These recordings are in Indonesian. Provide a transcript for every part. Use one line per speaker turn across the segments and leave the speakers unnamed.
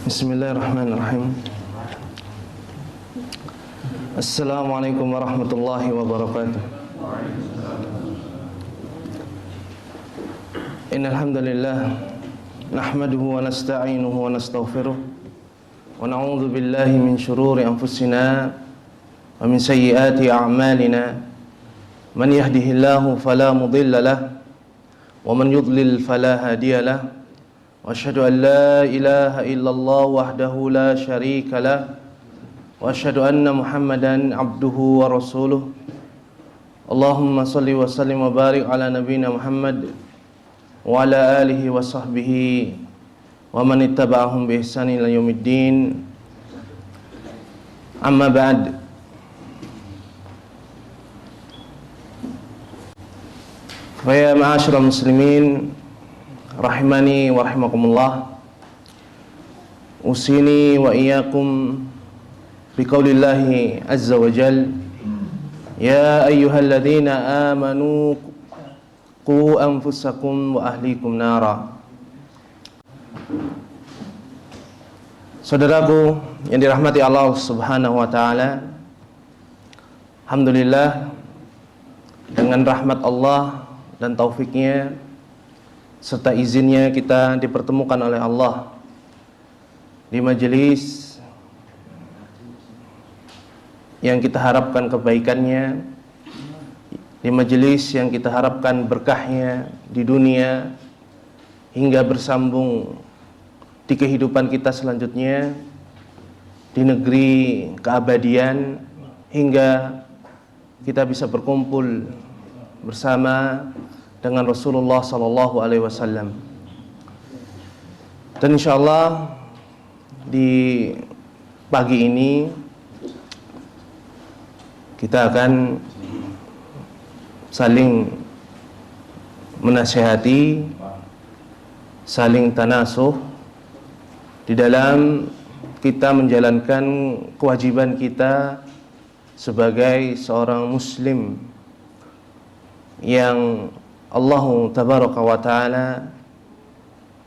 Bismillahirrahmanirrahim. Assalamualaikum warahmatullahi wabarakatuh. Innal hamdalillah nahmaduhu wa nasta'inuhu wa nastaghfiruh wa na'udzu billahi min shururi anfusina wa min sayyiati a'malina. Man yahdihillahu fala mudilla lahu wa man yudlil fala hadiya lahu. Wa asyhadu an la ilaha illallah wahdahu la syarika lah wa asyhadu anna Muhammadan abduhu wa rasuluh. Allahumma salli wa sallim wa barik ala nabiyyina Muhammad wa ala alihi wa sahbihi wa man ittaba'ahum bi ihsanin ila yaumiddin. Amma ba'd. Fa ya ma'asyiral muslimin rahimani wa rahimakumullah, usini wa iyyakum biqaulillahi azza wa jal, ya ayyuhalladzina amanu qu anfusakum wa ahlikum nara. Saudaraku yang dirahmati Allah Subhanahu wa taala, alhamdulillah dengan rahmat Allah dan taufiknya serta izinnya kita dipertemukan oleh Allah di majelis yang kita harapkan kebaikannya, di majelis yang kita harapkan berkahnya di dunia hingga bersambung di kehidupan kita selanjutnya di negeri keabadian, hingga kita bisa berkumpul bersama dengan Rasulullah sallallahu alaihi wasallam. Dan insyaallah di pagi ini kita akan saling menasihati, saling tanasuh di dalam kita menjalankan kewajiban kita sebagai seorang muslim yang Allah tabaraka wa ta'ala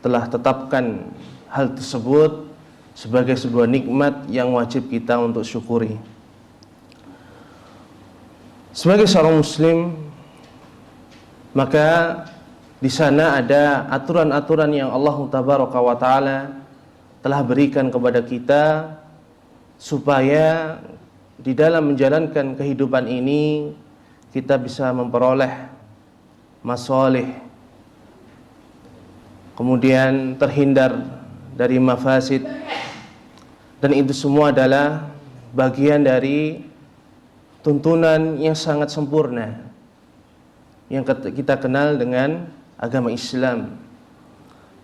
telah tetapkan hal tersebut sebagai sebuah nikmat yang wajib kita untuk syukuri. Sebagai seorang muslim, maka di sana ada aturan-aturan yang Allah tabaraka wa ta'ala telah berikan kepada kita supaya di dalam menjalankan kehidupan ini kita bisa memperoleh masalih, kemudian terhindar dari mafasid, dan itu semua adalah bagian dari tuntunan yang sangat sempurna yang kita kenal dengan agama Islam.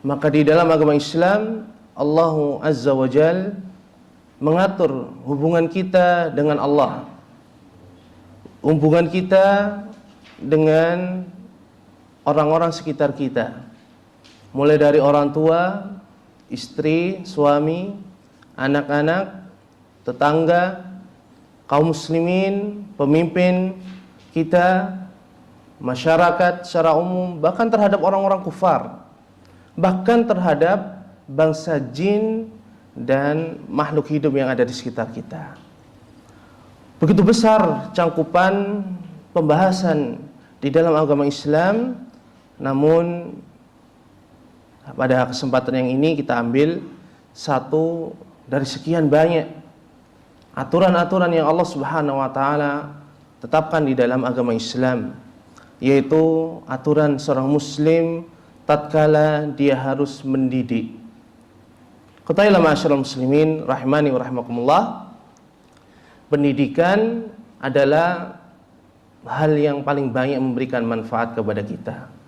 Maka di dalam agama Islam Allah Azza wa Jal mengatur hubungan kita dengan Allah, hubungan kita dengan orang-orang sekitar kita, mulai dari orang tua, istri, suami, anak-anak, tetangga, kaum muslimin, pemimpin kita, masyarakat secara umum, bahkan terhadap orang-orang kufar, bahkan terhadap bangsa jin dan makhluk hidup yang ada di sekitar kita. Begitu besar cangkupan pembahasan di dalam agama Islam. Namun pada kesempatan yang ini kita ambil satu dari sekian banyak aturan-aturan yang Allah Subhanahu wa ta'ala tetapkan di dalam agama Islam, yaitu aturan seorang muslim tatkala dia harus mendidik. Ketahuilah ma'asyiral muslimin rahimani wa rahimakumullah, pendidikan adalah hal yang paling banyak memberikan manfaat kepada kita.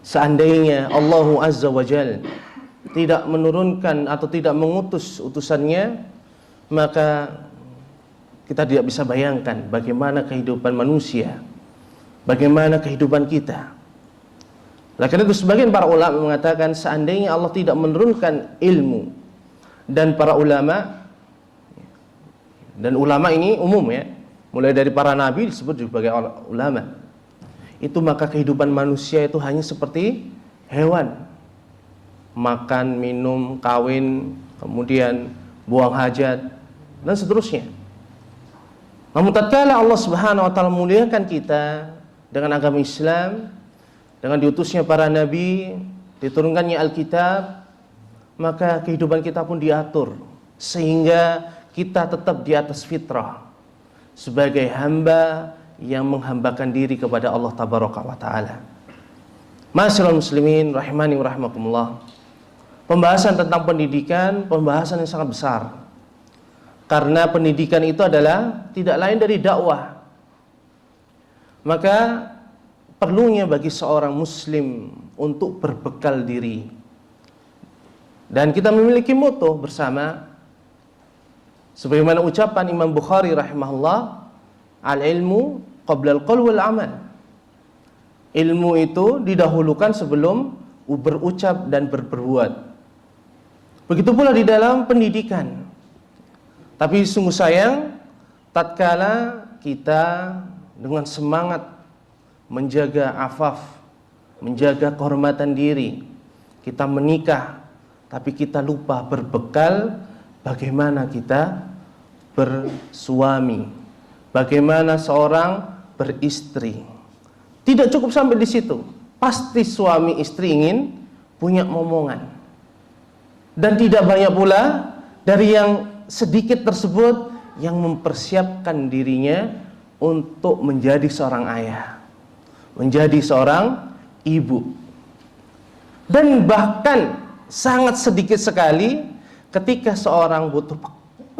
Seandainya Allah Azza wa Jal tidak menurunkan atau tidak mengutus utusannya, maka kita tidak bisa bayangkan bagaimana kehidupan manusia, bagaimana kehidupan kita. Oleh karena itu sebagian para ulama mengatakan seandainya Allah tidak menurunkan ilmu dan para ulama, dan ulama ini umum ya, mulai dari para nabi disebut sebagai ulama, itu maka kehidupan manusia itu hanya seperti hewan, makan, minum, kawin, kemudian buang hajat dan seterusnya. Namun tatkala Allah Subhanahu wa taala memuliakan kita dengan agama Islam, dengan diutusnya para nabi, diturunkannya Alkitab, maka kehidupan kita pun diatur sehingga kita tetap di atas fitrah sebagai hamba yang menghambakan diri kepada Allah Tabaraka wa taala. Ma'asyiral muslimin rahimani wa rahimakumullah. Pembahasan tentang pendidikan, pembahasan yang sangat besar. Karena pendidikan itu adalah tidak lain dari dakwah. Maka perlunya bagi seorang muslim untuk berbekal diri. Dan kita memiliki moto bersama, sebagaimana ucapan Imam Bukhari rahimahullah, al-ilmu qabla al-qaul wal amal. Ilmu itu didahulukan sebelum berucap dan berbuat. Begitu pula di dalam pendidikan. Tapi sungguh sayang, tatkala kita dengan semangat menjaga afaf, menjaga kehormatan diri, kita menikah, tapi kita lupa berbekal bagaimana kita bersuami, bagaimana seorang beristri. Tidak cukup sampai di situ. Pasti suami istri ingin punya momongan. Dan tidak banyak pula dari yang sedikit tersebut yang mempersiapkan dirinya untuk menjadi seorang ayah, menjadi seorang ibu. Dan bahkan sangat sedikit sekali ketika seorang butuh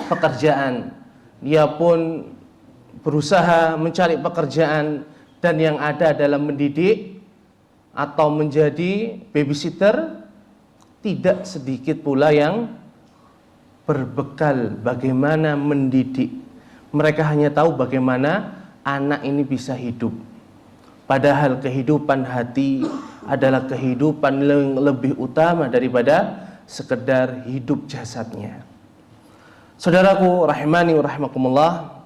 pekerjaan, dia pun berusaha mencari pekerjaan, dan yang ada adalah mendidik atau menjadi babysitter. Tidak sedikit pula yang berbekal bagaimana mendidik. Mereka hanya tahu bagaimana anak ini bisa hidup, padahal kehidupan hati adalah kehidupan yang lebih utama daripada sekedar hidup jasadnya. Saudaraku rahimani wa rahimakumullah,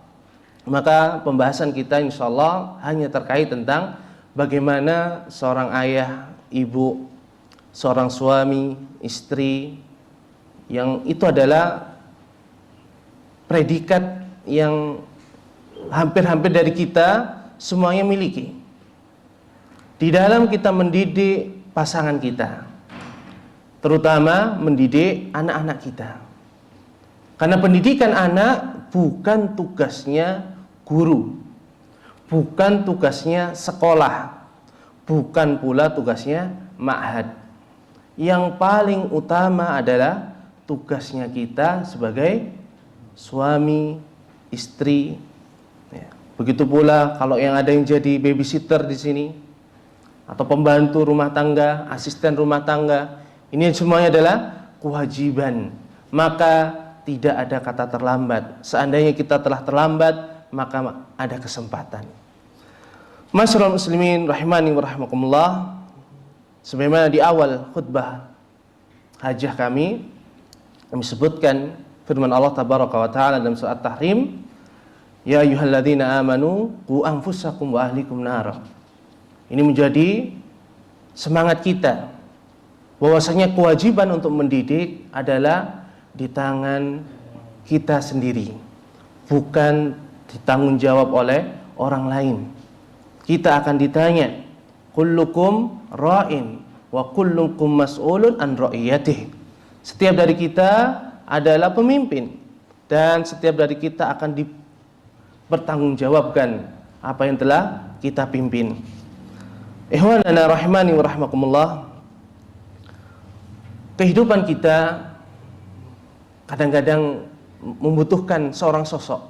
maka pembahasan kita insyaallah hanya terkait tentang bagaimana seorang ayah, ibu, seorang suami, istri, yang itu adalah predikat yang hampir-hampir dari kita semuanya miliki. Di dalam kita mendidik pasangan kita, terutama mendidik anak-anak kita. Karena pendidikan anak bukan tugasnya guru, bukan tugasnya sekolah, bukan pula tugasnya ma'had. Yang paling utama adalah tugasnya kita sebagai suami, istri. Ya. Begitu pula kalau yang ada yang jadi babysitter di sini, atau pembantu rumah tangga, asisten rumah tangga, ini semuanya adalah kewajiban. Maka tidak ada kata terlambat. Seandainya kita telah terlambat, maka ada kesempatan. Masyaallah muslimin rahimani wa rahimakumullah. Sebagaimana di awal khutbah hajah kami sebutkan firman Allah Tabaraka wa taala dalam surat Tahrim, ya ayyuhalladzina amanu qu anfusakum wa ahlikum nara. Ini menjadi semangat kita bahwasanya kewajiban untuk mendidik adalah di tangan kita sendiri, bukan ditanggung jawab oleh orang lain. Kita akan ditanya, kullukum ra'in wa kullukum mas'ulun an ra'iyatihi. Setiap dari kita adalah pemimpin, dan setiap dari kita akan dipertanggungjawabkan apa yang telah kita pimpin. Ikhwanana rahimani wa rahimakumullah. Kehidupan kita kadang-kadang membutuhkan seorang sosok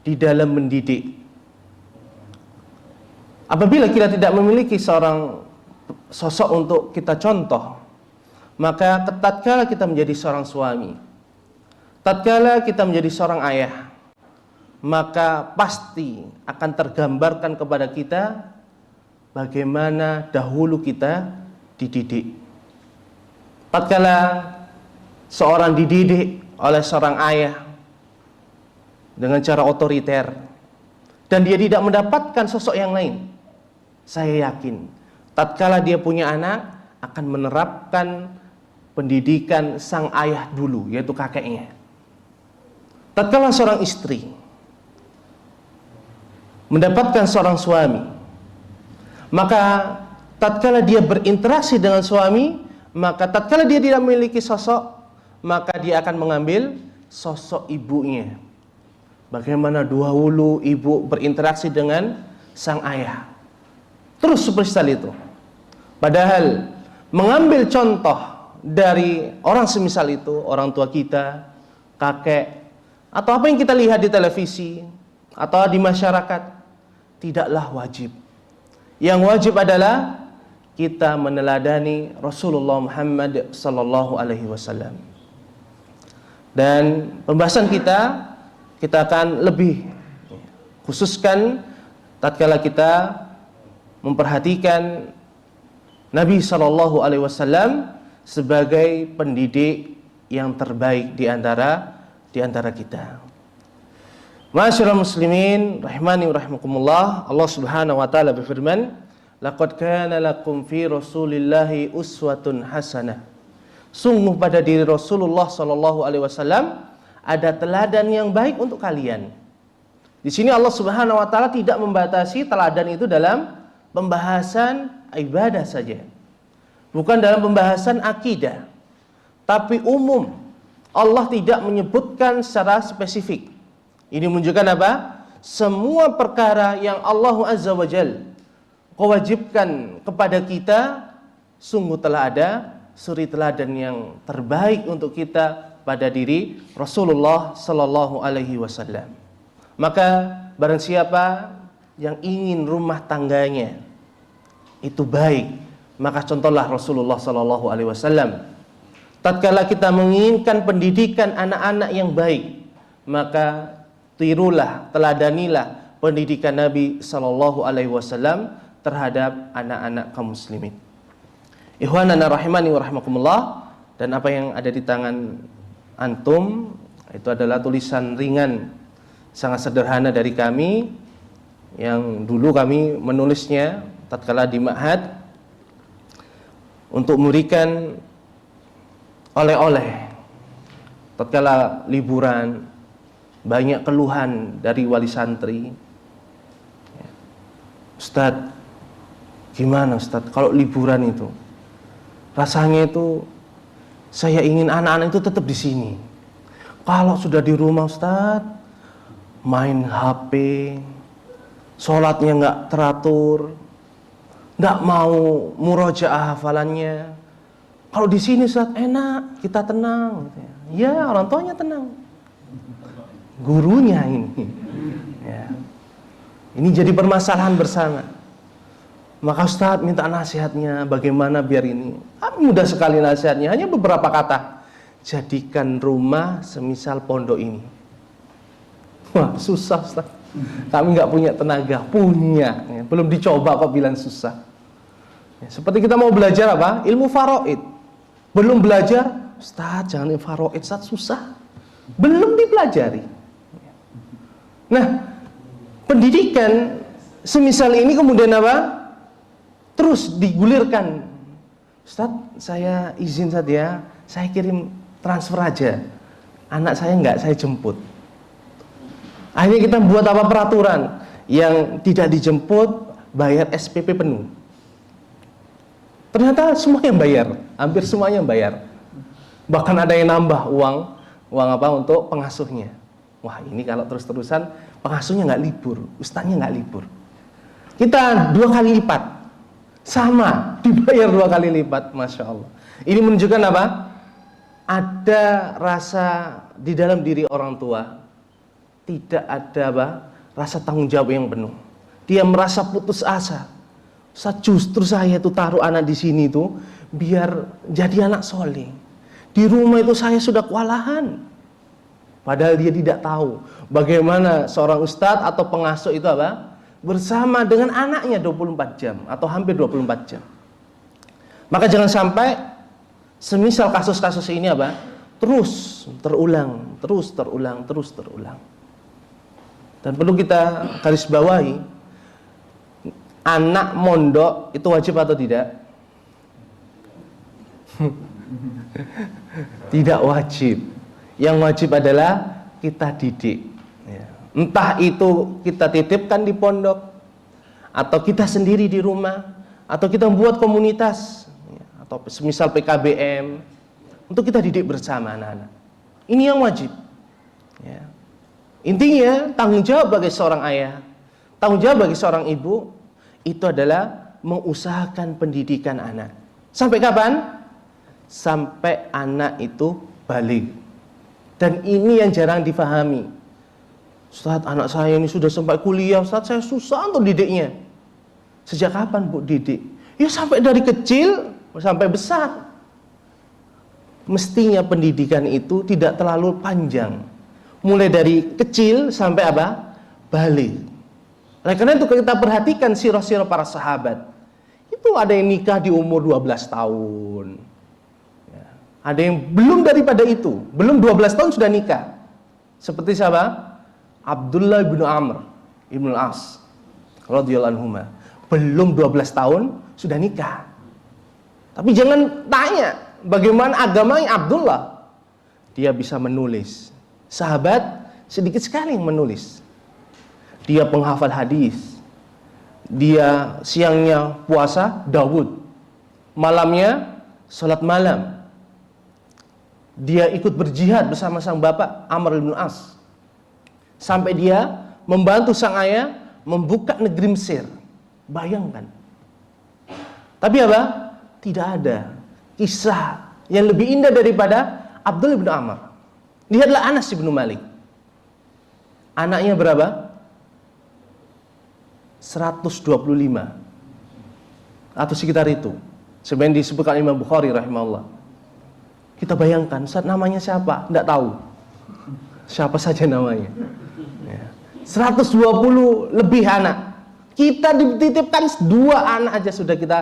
di dalam mendidik. Apabila kita tidak memiliki seorang sosok untuk kita contoh, maka tatkala kita menjadi seorang suami, tatkala kita menjadi seorang ayah, maka pasti akan tergambarkan kepada kita bagaimana dahulu kita dididik. Tatkala seorang dididik oleh seorang ayah dengan cara otoriter dan dia tidak mendapatkan sosok yang lain, saya yakin tatkala dia punya anak akan menerapkan pendidikan sang ayah dulu, yaitu kakeknya. Tatkala seorang istri mendapatkan seorang suami, maka tatkala dia berinteraksi dengan suami, maka tatkala dia tidak memiliki sosok, maka dia akan mengambil sosok ibunya. Bagaimana dahulu ibu berinteraksi dengan sang ayah, terus seperti itu. Padahal mengambil contoh dari orang semisal itu, orang tua kita, kakek, atau apa yang kita lihat di televisi atau di masyarakat, tidaklah wajib. Yang wajib adalah kita meneladani Rasulullah Muhammad sallallahu alaihi wasallam. Dan pembahasan kita akan lebih khususkan tatkala kita memperhatikan Nabi sallallahu alaihi wasallam sebagai pendidik yang terbaik di antara kita. Ma'asyiral muslimin rahimani wa rahimakumullah, Allah Subhanahu wa taala berfirman, "Laqad kana lakum fi Rasulillahi uswatun hasanah." Sungguh pada diri Rasulullah sallallahu alaihi wasallam ada teladan yang baik untuk kalian. Di sini Allah Subhanahu wa taala tidak membatasi teladan itu dalam pembahasan ibadah saja, bukan dalam pembahasan akidah, tapi umum. Allah tidak menyebutkan secara spesifik. Ini menunjukkan apa? Semua perkara yang Allah Azza wa Jalla mewajibkan kepada kita, sungguh telah ada suri teladan yang terbaik untuk kita pada diri Rasulullah sallallahu alaihi wasallam. Maka barang siapa yang ingin rumah tangganya itu baik, maka contohlah Rasulullah sallallahu alaihi wasallam. Tatkala kita menginginkan pendidikan anak-anak yang baik, maka tirulah, teladanilah pendidikan Nabi sallallahu alaihi wasallam terhadap anak-anak kaum muslimin. Ikhwanana rahimani wa rahimakumullah, dan apa yang ada di tangan antum itu adalah tulisan ringan sangat sederhana dari kami yang dulu kami menulisnya tatkala di ma'had untuk memberikan oleh-oleh tatkala liburan. Banyak keluhan dari wali santri, Ustadz, gimana Ustadz kalau liburan itu rasanya itu saya ingin anak-anak itu tetap di sini. Kalau sudah di rumah Ustadz main HP, sholatnya nggak teratur, nggak mau murojaah hafalannya. Kalau di sini Ustaz enak, kita tenang. Ya, orang tuanya tenang, gurunya ini. Ya. Ini jadi permasalahan bersama. Maka Ustaz minta nasihatnya, bagaimana biar ini? Mudah sekali nasihatnya, hanya beberapa kata. Jadikan rumah semisal pondok ini. Wah, susah Ustaz. Kami nggak punya tenaga, punya, ya, belum dicoba kok bilang susah. Ya, seperti kita mau belajar apa? Ilmu faraid. Belum belajar, Ustaz jangan ilmu faraid, Ustaz susah. Belum dipelajari. Nah, pendidikan semisal ini kemudian apa? Terus digulirkan. Ustaz, saya izin saja, saya kirim transfer aja. Anak saya enggak, saya jemput. Akhirnya kita buat apa peraturan yang tidak dijemput bayar SPP penuh. Ternyata semua yang bayar, hampir semuanya yang bayar. Bahkan ada yang nambah uang apa untuk pengasuhnya. Wah, ini kalau terus-terusan pengasuhnya nggak libur, ustaznya nggak libur. Kita 2 kali lipat, sama dibayar 2 kali lipat, masya Allah. Ini menunjukkan apa? Ada rasa di dalam diri orang tua. Tidak ada apa? Rasa tanggung jawab yang penuh. Dia merasa putus asa. Justru saya itu taruh anak di sini itu biar jadi anak soleh. Di rumah itu saya sudah kewalahan. Padahal dia tidak tahu bagaimana seorang ustadz atau pengasuh itu apa? bersama dengan anaknya 24 jam atau hampir 24 jam. Maka jangan sampai semisal kasus-kasus ini apa? Terus terulang. Dan perlu kita garis bawahi, anak mondok itu wajib atau tidak? Tidak wajib. Yang wajib adalah kita didik. Entah itu kita titipkan di pondok, atau kita sendiri di rumah, atau kita membuat komunitas, atau semisal PKBM, untuk kita didik bersama anak-anak. Ini yang wajib. Intinya tanggung jawab bagi seorang ayah, tanggung jawab bagi seorang ibu, itu adalah mengusahakan pendidikan anak. Sampai kapan? Sampai anak itu balik. Dan ini yang jarang difahami. Ustaz, anak saya ini sudah sampai kuliah, Ustaz, saya susah untuk didiknya. Sejak kapan Bu didik? Ya sampai dari kecil sampai besar. Mestinya pendidikan itu tidak terlalu panjang. Mulai dari kecil sampai apa? Balik. Oleh karena itu kita perhatikan sirah-sirah para sahabat. Itu ada yang nikah di umur 12 tahun. Ada yang belum daripada itu, belum 12 tahun sudah nikah. Seperti siapa? Abdullah bin Amr ibn al-As radhiyallahu anhuma. Belum 12 tahun sudah nikah. Tapi jangan tanya bagaimana agamanya Abdullah. Dia bisa menulis. Sahabat sedikit sekali yang menulis. Dia penghafal hadis. Dia siangnya puasa Dawud, malamnya salat malam. Dia ikut berjihad bersama sang bapak Amr bin As. Sampai dia membantu sang ayah membuka negeri Mesir. Bayangkan. Tapi apa? Tidak ada kisah yang lebih indah daripada Abdullah bin Amr. Lihatlah Anas bin Malik. Anaknya berapa? 125 atau sekitar itu. Sebenarnya disebutkan Imam Bukhari rahimahullah. Kita bayangkan, Ustaz, namanya siapa? Tidak tahu. Siapa saja namanya. 120 lebih anak. Kita dititipkan 2 anak aja sudah kita,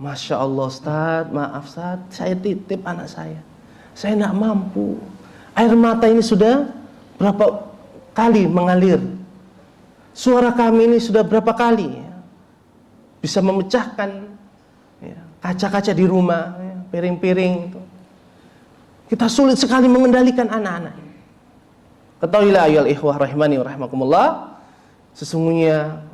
Masya Allah Ustaz, maaf Ustaz, saya titip anak saya. Saya tidak mampu. Air mata ini sudah berapa kali mengalir. Suara kami ini sudah berapa kali bisa memecahkan kaca-kaca di rumah, piring-piring. Kita sulit sekali mengendalikan anak-anak. Ketahuilah ayol ikhwah rahimani wa rahimakumullah, sesungguhnya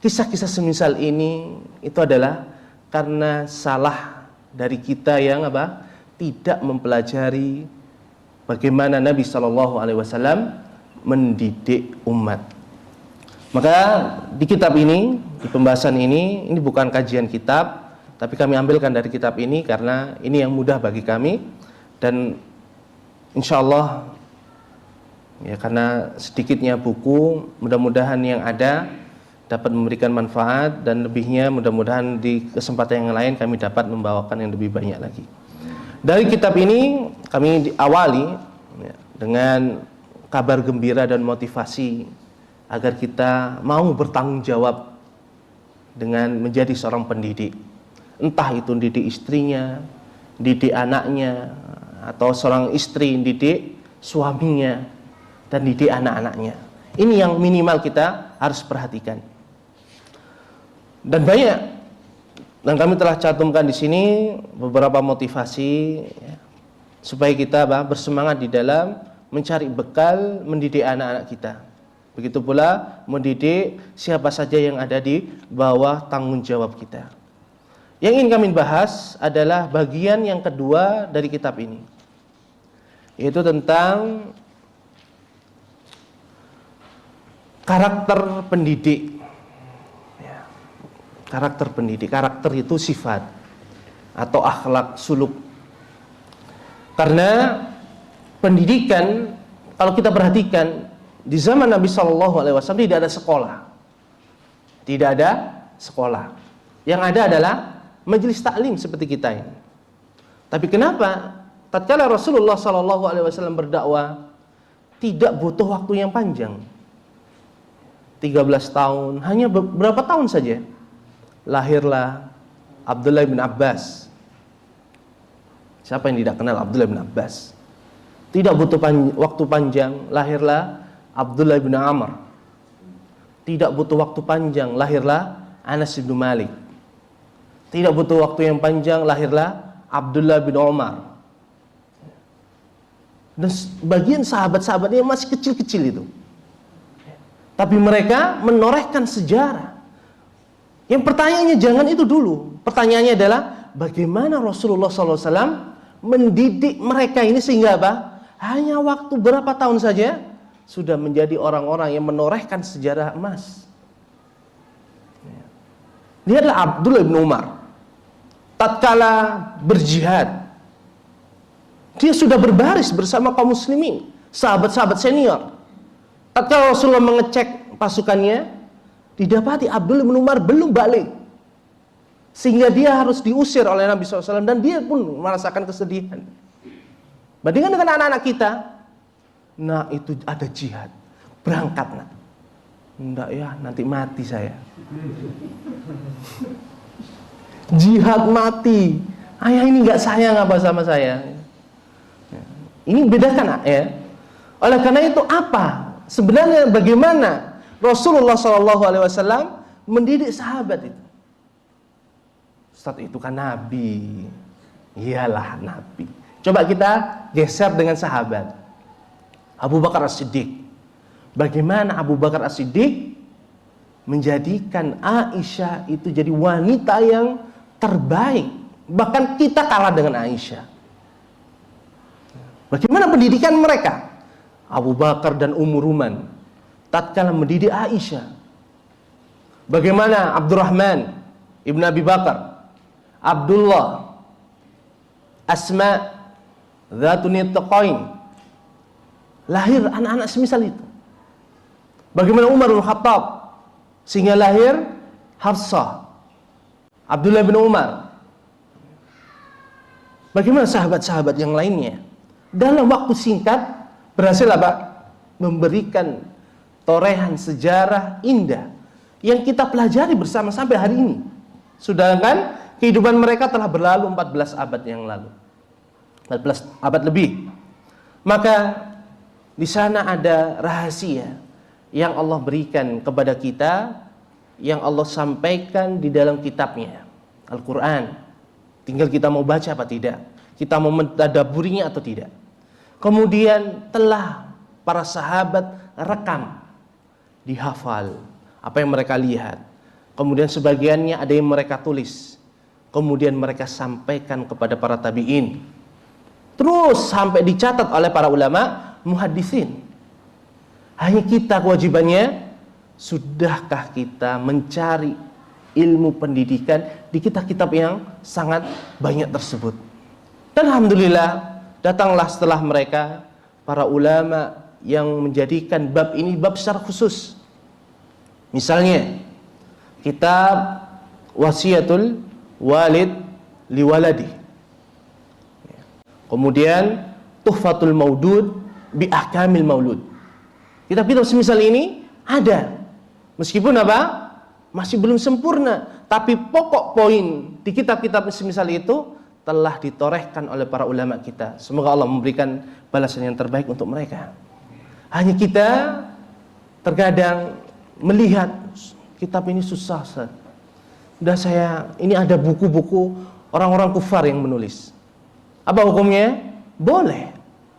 kisah-kisah semisal ini itu adalah karena salah dari kita yang apa? Tidak mempelajari bagaimana Nabi SAW mendidik umat. Maka di kitab ini, di pembahasan ini bukan kajian kitab, tapi kami ambilkan dari kitab ini karena ini yang mudah bagi kami, dan insya Allah ya, karena sedikitnya buku, mudah-mudahan yang ada dapat memberikan manfaat, dan lebihnya mudah-mudahan di kesempatan yang lain kami dapat membawakan yang lebih banyak lagi. Dari kitab ini kami diawali ya, dengan kabar gembira dan motivasi agar kita mau bertanggung jawab dengan menjadi seorang pendidik. Entah itu didik istrinya, didik anaknya, atau seorang istri didik suaminya, dan didik anak-anaknya. Ini yang minimal kita harus perhatikan. Dan banyak, dan kami telah cantumkan di sini beberapa motivasi ya, supaya kita bersemangat di dalam mencari bekal mendidik anak-anak kita. Begitu pula mendidik siapa saja yang ada di bawah tanggung jawab kita. Yang ingin kami bahas adalah bagian yang kedua dari kitab ini, yaitu tentang karakter pendidik. Karakter pendidik, karakter itu sifat atau akhlak suluk. Karena pendidikan, kalau kita perhatikan di zaman Nabi SAW tidak ada sekolah, tidak ada sekolah. Yang ada adalah majelis taklim seperti kita ini. Tapi kenapa tatkala Rasulullah SAW berdakwah tidak butuh waktu yang panjang? 13 tahun, hanya beberapa tahun saja, lahirlah Abdullah bin Abbas. Siapa yang tidak kenal Abdullah bin Abbas? Tidak butuh waktu panjang, lahirlah Abdullah bin Amr. Tidak butuh waktu panjang, lahirlah Anas bin Malik. Tidak butuh waktu yang panjang, lahirlah Abdullah bin Umar. Dan bagian sahabat-sahabatnya masih kecil-kecil itu. Tapi mereka menorehkan sejarah. Yang pertanyaannya jangan itu dulu. Pertanyaannya adalah bagaimana Rasulullah SAW mendidik mereka ini sehingga apa? Hanya waktu berapa tahun saja sudah menjadi orang-orang yang menorehkan sejarah emas. Dia adalah Abdullah bin Umar. Tatkala berjihad, dia sudah berbaris bersama kaum muslimin, sahabat-sahabat senior. Tatkala Rasulullah mengecek pasukannya, didapati Abdullah bin Umar belum balik, sehingga dia harus diusir oleh Nabi SAW, dan dia pun merasakan kesedihan. Bandingkan dengan anak-anak kita, nah itu ada jihad, berangkat nak. Enggak ya, nanti mati saya. Jihad mati, ayah ini nggak sayang apa sama saya. Ini bedakan ya. Oleh karena itu apa? Sebenarnya bagaimana Rasulullah SAW mendidik sahabat itu? Ustaz, itu kan Nabi. Iyalah Nabi. Coba kita geser dengan sahabat Abu Bakar As-Siddiq. Bagaimana Abu Bakar As-Siddiq menjadikan Aisyah itu jadi wanita yang terbaik. Bahkan kita kalah dengan Aisyah. Bagaimana pendidikan mereka? Abu Bakar dan Ummu Ruman tatkala mendidik Aisyah. Bagaimana Abdurrahman ibn Abi Bakar, Abdullah, Asma, Dzatun Nittaqain, lahir anak-anak semisal itu. Bagaimana Umar bin Khattab sehingga lahir Hafsah, Abdullah bin Umar. Bagaimana sahabat-sahabat yang lainnya? Dalam waktu singkat berhasil apa? Memberikan torehan sejarah indah yang kita pelajari bersama sampai hari ini. Sedangkan kehidupan mereka telah berlalu 14 abad yang lalu. 14 abad lebih. Maka di sana ada rahasia yang Allah berikan kepada kita, yang Allah sampaikan di dalam kitabnya, Al-Quran. Tinggal kita mau baca apa tidak, kita mau mentadaburinya atau tidak. Kemudian telah para sahabat rekam, dihafal apa yang mereka lihat. Kemudian sebagiannya ada yang mereka tulis, kemudian mereka sampaikan kepada para tabi'in, terus sampai dicatat oleh para ulama muhaddisin. Hanya kita kewajibannya, sudahkah kita mencari ilmu pendidikan di kitab-kitab yang sangat banyak tersebut? Dan alhamdulillah, datanglah setelah mereka para ulama yang menjadikan bab ini bab secara khusus. Misalnya kitab Wasiyatul Walid Liwaladi, kemudian Tuhfatul Maudud bi Ahkamil Maulud. Kitab-kitab semisal ini ada, meskipun apa? Masih belum sempurna, tapi pokok poin di kitab-kitab semisal itu telah ditorehkan oleh para ulama kita. Semoga Allah memberikan balasan yang terbaik untuk mereka. Hanya kita terkadang melihat kitab ini susah. Udah ini ada buku-buku orang-orang kufar yang menulis. Apa hukumnya? Boleh.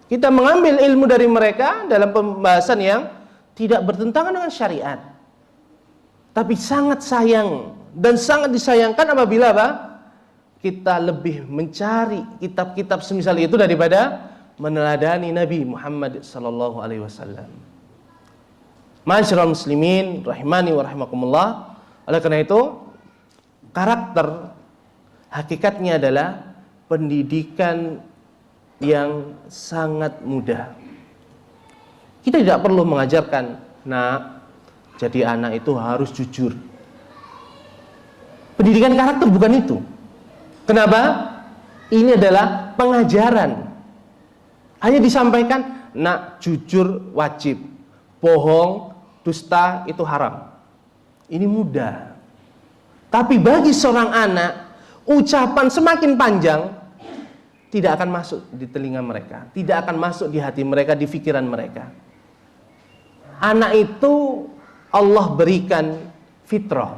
Kita mengambil ilmu dari mereka dalam pembahasan yang tidak bertentangan dengan syariat. Tapi sangat sayang dan sangat disayangkan apabila apa? Kita lebih mencari kitab-kitab semisal itu daripada meneladani Nabi Muhammad sallallahu alaihi wasallam. Ma'asyiral muslimin rahimani wa rahimakumullah. Oleh karena itu, karakter hakikatnya adalah pendidikan yang sangat mudah. Kita tidak perlu mengajarkan, nah, jadi anak itu harus jujur. Pendidikan karakter bukan itu. Kenapa? Ini adalah pengajaran. Hanya disampaikan, nak, jujur wajib, bohong dusta itu haram. Ini mudah. Tapi bagi seorang anak, ucapan semakin panjang tidak akan masuk di telinga mereka, tidak akan masuk di hati mereka, di pikiran mereka. Anak itu Allah berikan fitrah,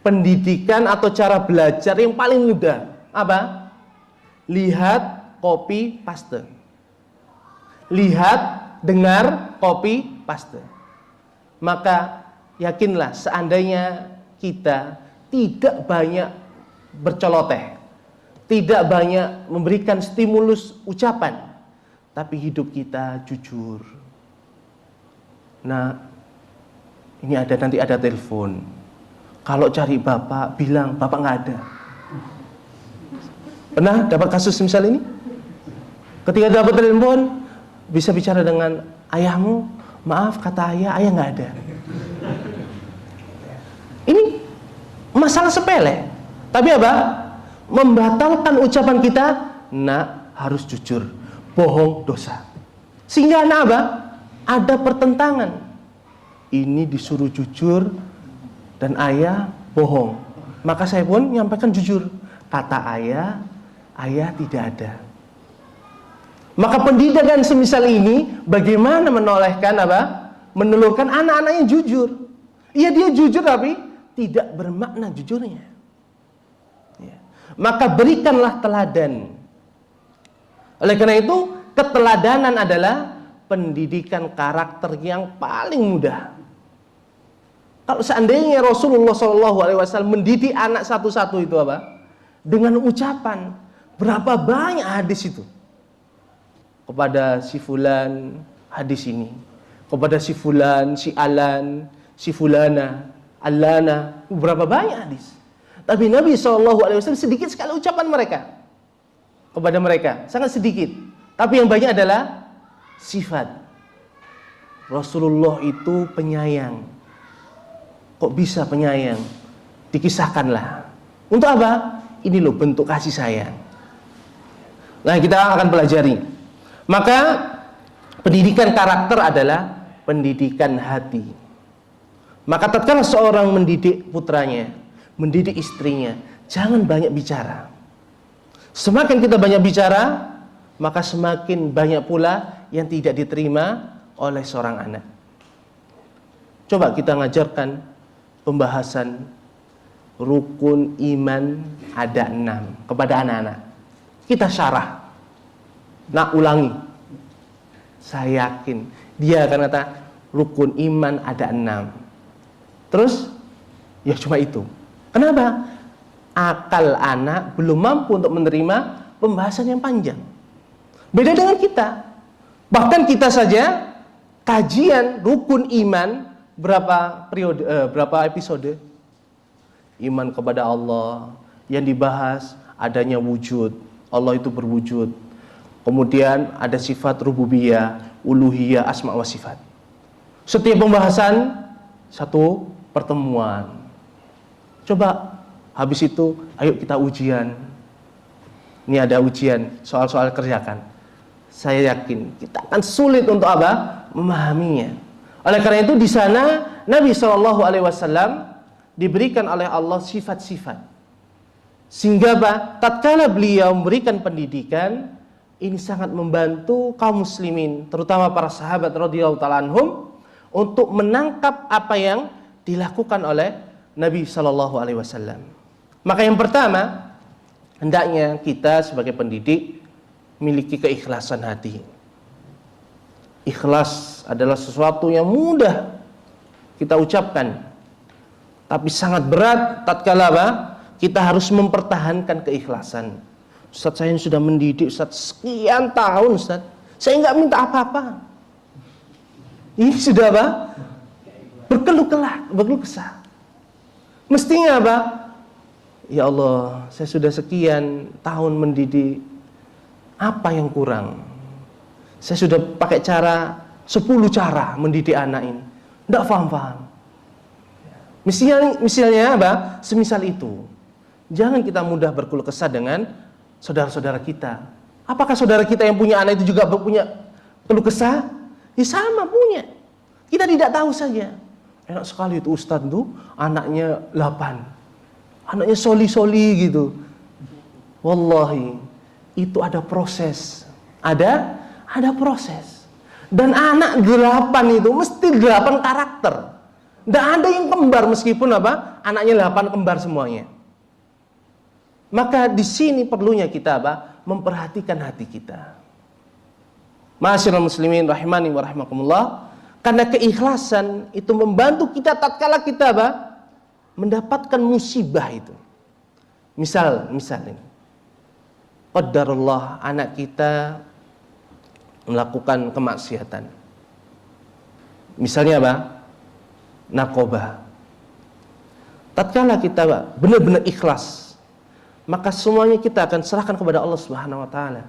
pendidikan atau cara belajar yang paling mudah. Apa? Lihat, copy, paste. Lihat, dengar, copy, paste. Maka yakinlah seandainya kita tidak banyak berceloteh, tidak banyak memberikan stimulus ucapan, tapi hidup kita jujur. Nah, ini nanti ada telepon. Kalau cari bapak, bilang bapak nggak ada. Pernah dapat kasus misal ini? Ketika dapat telepon, bisa bicara dengan ayahmu, maaf kata ayah nggak ada. Ini masalah sepele, tapi apa? Membatalkan ucapan kita, nak harus jujur, bohong dosa. Sehingga anak apa? Ada pertentangan. Ini disuruh jujur dan ayah bohong. Maka saya pun menyampaikan jujur. Kata ayah tidak ada. Maka pendidikan semisal ini bagaimana menolehkan apa? Menelurkan anak-anaknya jujur. Iya dia jujur tapi tidak bermakna jujurnya. Ya. Maka berikanlah teladan. Oleh karena itu keteladanan adalah pendidikan karakter yang paling mudah. Kalau seandainya Rasulullah SAW mendidik anak satu-satu itu apa? Dengan ucapan, berapa banyak hadis itu? Kepada si fulan hadis ini, kepada si fulan, si alan, si fulana, allana, berapa banyak hadis. Tapi Nabi SAW sedikit sekali ucapan mereka kepada mereka, sangat sedikit. Tapi yang banyak adalah sifat. Rasulullah itu penyayang. Kok bisa penyayang? Dikisahkanlah. Untuk apa? Ini loh bentuk kasih sayang. Nah, kita akan pelajari. Maka pendidikan karakter adalah pendidikan hati. Maka tatkala seorang mendidik putranya, mendidik istrinya, jangan banyak bicara. Semakin kita banyak bicara, maka semakin banyak pula yang tidak diterima oleh seorang anak. Coba kita ngajarkan pembahasan rukun iman ada 6 kepada anak-anak. Kita syarah. Nak ulangi. Saya yakin dia akan kata rukun iman ada 6. Terus ya cuma itu. Kenapa? Akal anak belum mampu untuk menerima pembahasan yang panjang. Beda dengan kita. Bahkan kita saja kajian rukun iman berapa periode, berapa episode? Iman kepada Allah yang dibahas adanya wujud. Allah itu berwujud. Kemudian ada sifat rububiyah, uluhiyah, asma wa sifat. Setiap pembahasan satu pertemuan. Coba habis itu ayo kita ujian. Ini ada ujian, soal-soal kerjakan. Saya yakin kita akan sulit untuk apa? Memahaminya. Oleh karena itu di sana Nabi SAW diberikan oleh Allah sifat-sifat. Sehingga tatkala beliau memberikan pendidikan, ini sangat membantu kaum muslimin, terutama para sahabat radhiyallahu ta'ala anhum, untuk menangkap apa yang dilakukan oleh Nabi SAW. Maka yang pertama, hendaknya kita sebagai pendidik memiliki keikhlasan hati. Ikhlas adalah sesuatu yang mudah kita ucapkan, tapi sangat berat tatkala kita harus mempertahankan keikhlasan. Ustaz, saya sudah mendidik Ustaz sekian tahun Ustaz, saya nggak minta apa-apa. Ini sudah berkeluh kesah. Mestinya ya Allah, saya sudah sekian tahun mendidik, apa yang kurang? Saya sudah pakai 10 cara mendidik anak ini, nggak paham. Misalnya semisal itu. Jangan kita mudah berkeluh kesah dengan saudara-saudara kita. Apakah saudara kita yang punya anak itu juga punya keluh kesah? Ya sama punya. Kita tidak tahu saja. Enak sekali itu Ustadz tuh, anaknya 8. Anaknya soli-soli gitu. Wallahi, itu ada proses. Ada proses. Dan anak 8 itu mesti 8 karakter. Tidak ada yang kembar meskipun apa? Anaknya 8 kembar semuanya. Maka di sini perlunya kita apa? Memperhatikan hati kita. Ma'asyiral muslimin rahimani wa rahimakumullah. Karena keikhlasan itu membantu kita tatkala kita apa? Mendapatkan musibah itu. Misal ini. Qadarullah anak kita melakukan kemaksiatan. Misalnya apa? Narkoba. Tatkala kita benar-benar ikhlas, maka semuanya kita akan serahkan kepada Allah Subhanahu wa taala.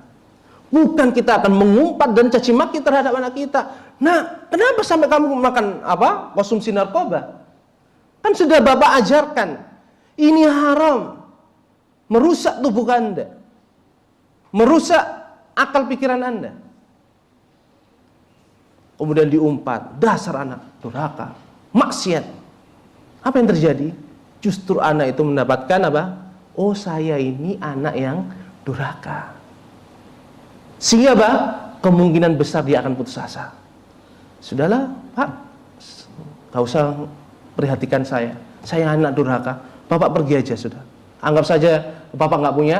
Bukan kita akan mengumpat dan caci maki terhadap anak kita. Nah, kenapa sampai kamu makan konsumsi narkoba? Kan sudah Bapak ajarkan. Ini haram. Merusak tubuh Anda. Merusak akal pikiran Anda. Kemudian diumpat, dasar anak durhaka, maksiat. Apa yang terjadi? Justru anak itu mendapatkan apa? Oh, saya ini anak yang durhaka. Sehingga apa? Kemungkinan besar dia akan putus asa. Sudahlah, Pak, gak usah perhatikan saya. Saya anak durhaka. Bapak pergi aja sudah. Anggap saja Bapak nggak punya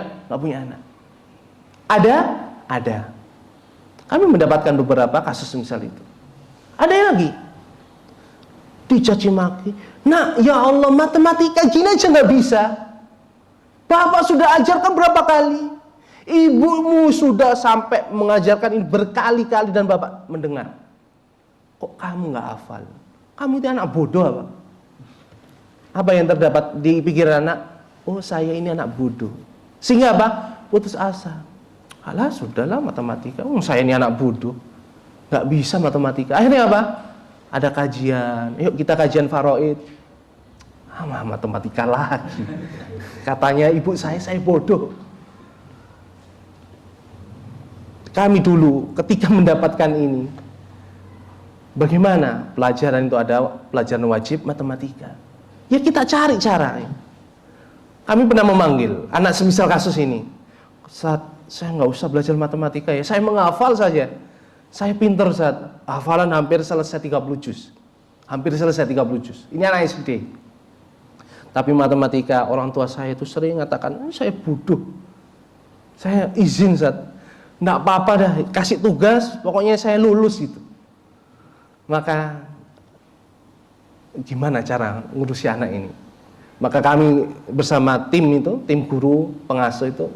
anak. Ada. Kami mendapatkan beberapa kasus misal itu. Ada yang lagi dicaci maki. Nah, ya Allah, matematika gini aja nggak bisa. Bapak sudah ajarkan berapa kali? Ibumu sudah sampai mengajarkan ini berkali-kali dan Bapak mendengar. Kok kamu nggak hafal? Kamu itu anak bodoh apa? Apa yang terdapat di pikiran anak? Oh, saya ini anak bodoh. Sehingga apa? Putus asa. Alah, sudahlah matematika. Saya ini anak bodoh. Nggak bisa matematika. Akhirnya apa? Ada kajian. Yuk kita kajian faraid. Matematika lagi. Katanya ibu saya bodoh. Kami dulu ketika mendapatkan ini, bagaimana pelajaran itu ada pelajaran wajib matematika. Ya kita cari cara. Kami pernah memanggil anak semisal kasus ini. Saya nggak usah belajar matematika ya, saya menghafal saja. Saya pinter Ustaz, hafalan hampir selesai 30 juz. Hampir selesai 30 juz. Ini anak SD. Tapi matematika orang tua saya itu sering mengatakan, saya bodoh. Saya izin Ustaz. Nggak apa-apa dah, kasih tugas, pokoknya saya lulus gitu. Maka gimana cara ngurusi anak ini? Maka kami bersama tim guru, pengasuh itu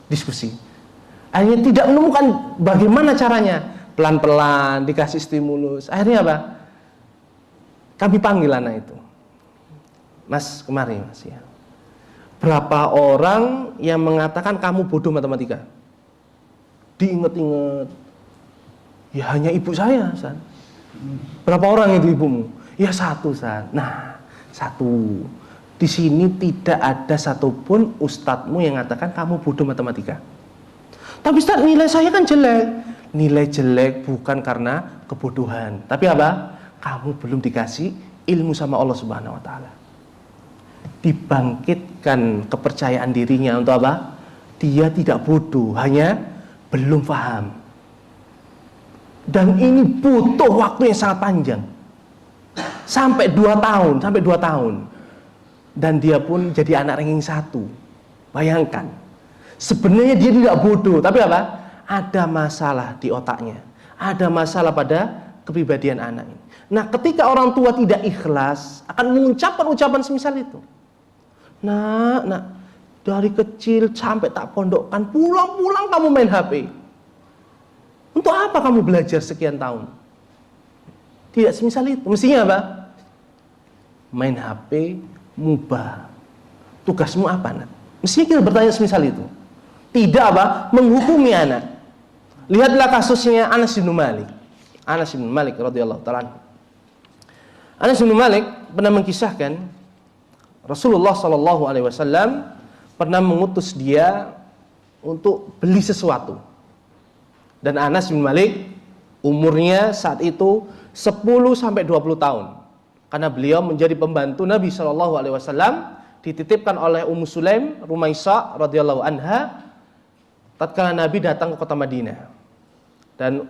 diskusi. Akhirnya tidak menemukan bagaimana caranya. Pelan-pelan dikasih stimulus. Akhirnya apa? Kami panggil anak itu. Mas, kemari Mas ya. Berapa orang yang mengatakan kamu bodoh matematika? Diinget-inget. Ya hanya ibu saya, San. Berapa orang itu ibumu? Ya 1, San. Nah, 1. Di sini tidak ada satupun ustadzmu yang mengatakan kamu bodoh matematika. Tapi Ustaz, nilai saya kan jelek. Nilai jelek bukan karena kebodohan. Tapi apa? Kamu belum dikasih ilmu sama Allah Subhanahu wa taala. Dibangkitkan kepercayaan dirinya untuk apa? Dia tidak bodoh, hanya belum paham. Dan ini butuh waktu yang sangat panjang. Sampai 2 tahun. Dan dia pun jadi anak ranking 1. Bayangkan. Sebenarnya dia tidak bodoh, tapi apa? Ada masalah di otaknya. Ada masalah pada kepribadian anak ini. Nah, ketika orang tua tidak ikhlas, akan mengucapkan ucapan semisal itu. Nak, dari kecil sampai tak pondokkan, pulang-pulang kamu main HP. Untuk apa kamu belajar sekian tahun? Tidak semisal itu. Mestinya apa? Main HP mubah. Tugasmu apa, Nak? Mestinya kita bertanya semisal itu. Tidak apa? Menghukumi anak. Lihatlah kasusnya Anas bin Malik. Anas bin Malik radhiyallahu ta'ala. Anas bin Malik pernah mengkisahkan Rasulullah sallallahu alaihi wasallam pernah mengutus dia untuk beli sesuatu. Dan Anas bin Malik Umurnya saat itu 10 sampai 20 tahun. Karena beliau menjadi pembantu Nabi Shallallahu alaihi wasallam, dititipkan oleh Ummu Sulaim Rumaisa radhiyallahu anha tatkala Nabi datang ke kota Madinah. Dan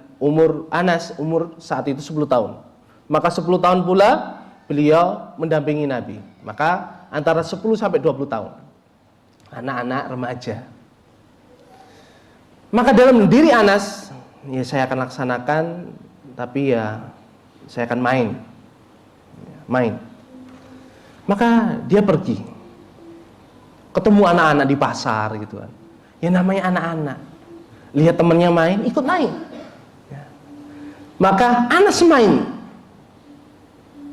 Anas saat itu 10 tahun. Maka 10 tahun pula beliau mendampingi Nabi. Maka antara 10 sampai 20 tahun. Anak-anak remaja. Maka dalam diri Anas, ya saya akan laksanakan, tapi ya saya akan main. Maka dia pergi, ketemu anak-anak di pasar gitu kan. Ya namanya anak-anak, lihat temannya main, ikut main. Ya. Maka Anas main.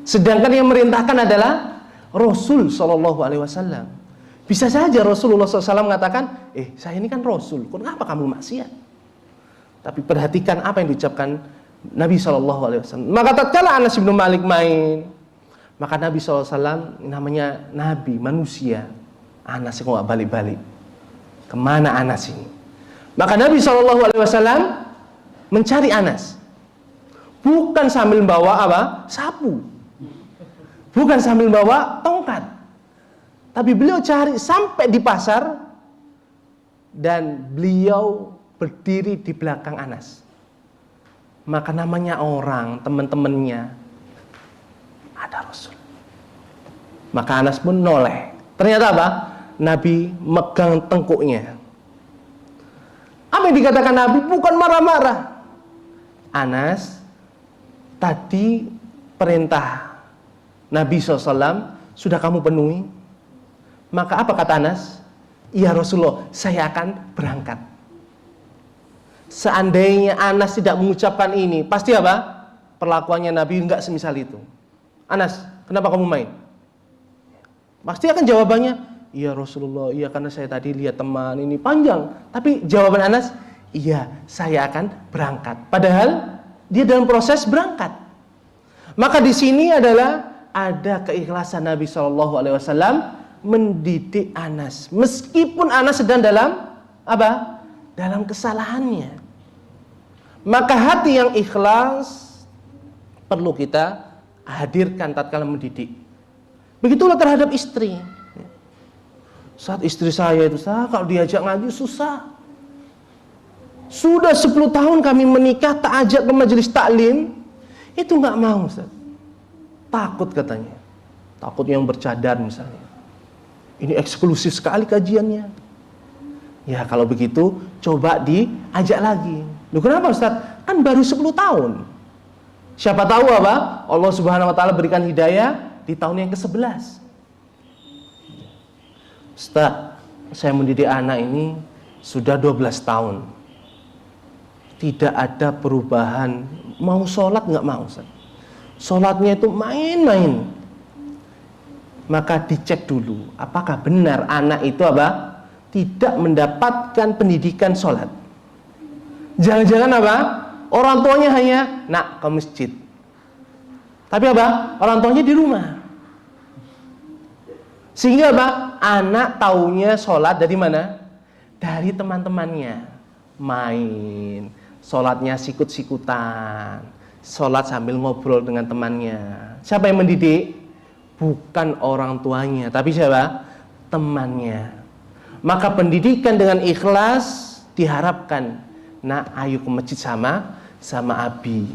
Sedangkan yang merintahkan adalah Rasul Shallallahu alaihi wasallam. Bisa saja Rasulullah SAW mengatakan, saya ini kan Rasul, kenapa kamu maksiat? Tapi perhatikan apa yang diucapkan Nabi SAW. Maka tatkala Anas bin Malik main, maka Nabi SAW namanya Nabi, manusia. Anas kok gak balik-balik. Kemana Anas ini? Maka Nabi SAW mencari Anas. Bukan sambil bawa apa? Sapu. Bukan sambil bawa tongkat. Tapi beliau cari sampai di pasar. Dan beliau berdiri di belakang Anas. Maka namanya orang, teman-temannya, ada Rasul. Maka Anas pun noleh. Ternyata apa? Nabi megang tengkuknya. Apa yang dikatakan Nabi? Bukan marah-marah. Anas, tadi perintah Nabi SAW sudah kamu penuhi. Maka apa kata Anas? Iya Rasulullah, saya akan berangkat. Seandainya Anas tidak mengucapkan ini, pasti apa? Perlakuannya Nabi enggak semisal itu. Anas, kenapa kamu main? Pasti akan jawabannya, iya Rasulullah, iya karena saya tadi lihat teman ini panjang. Tapi jawaban Anas, iya saya akan berangkat. Padahal dia dalam proses berangkat. Maka di sini adalah ada keikhlasan Nabi SAW mendidik Anas. Meskipun Anas sedang dalam apa? Dalam kesalahannya. Maka hati yang ikhlas perlu kita hadirkan tatkala mendidik. Begitulah terhadap istri. Saat istri saya itu, kalau diajak ngaji susah. Sudah 10 tahun kami menikah, tak ajak ke majelis taklim, itu nggak mau, Ustaz. Takut katanya. Takut yang bercadar misalnya. Ini eksklusif sekali kajiannya. Ya kalau begitu coba diajak lagi. Loh kenapa Ustaz? Kan baru 10 tahun. Siapa tahu apa? Allah Subhanahu wa taala berikan hidayah di tahun yang ke-11. Ustaz, saya mendidik anak ini sudah 12 tahun. Tidak ada perubahan. Mau sholat nggak mau, Ustaz. Sholatnya itu main-main. Maka dicek dulu, apakah benar anak itu apa? Tidak mendapatkan pendidikan sholat. Jangan-jangan apa? Orang tuanya hanya nak ke masjid. Tapi apa? Orang tuanya di rumah. Sehingga apa? Anak taunya sholat dari mana? Dari teman-temannya. Main. Sholatnya sikut-sikutan. Sholat sambil ngobrol dengan temannya. Siapa yang mendidik? Bukan orang tuanya. Tapi siapa? Temannya. Maka pendidikan dengan ikhlas diharapkan. Nah, ayo ke masjid sama Abi.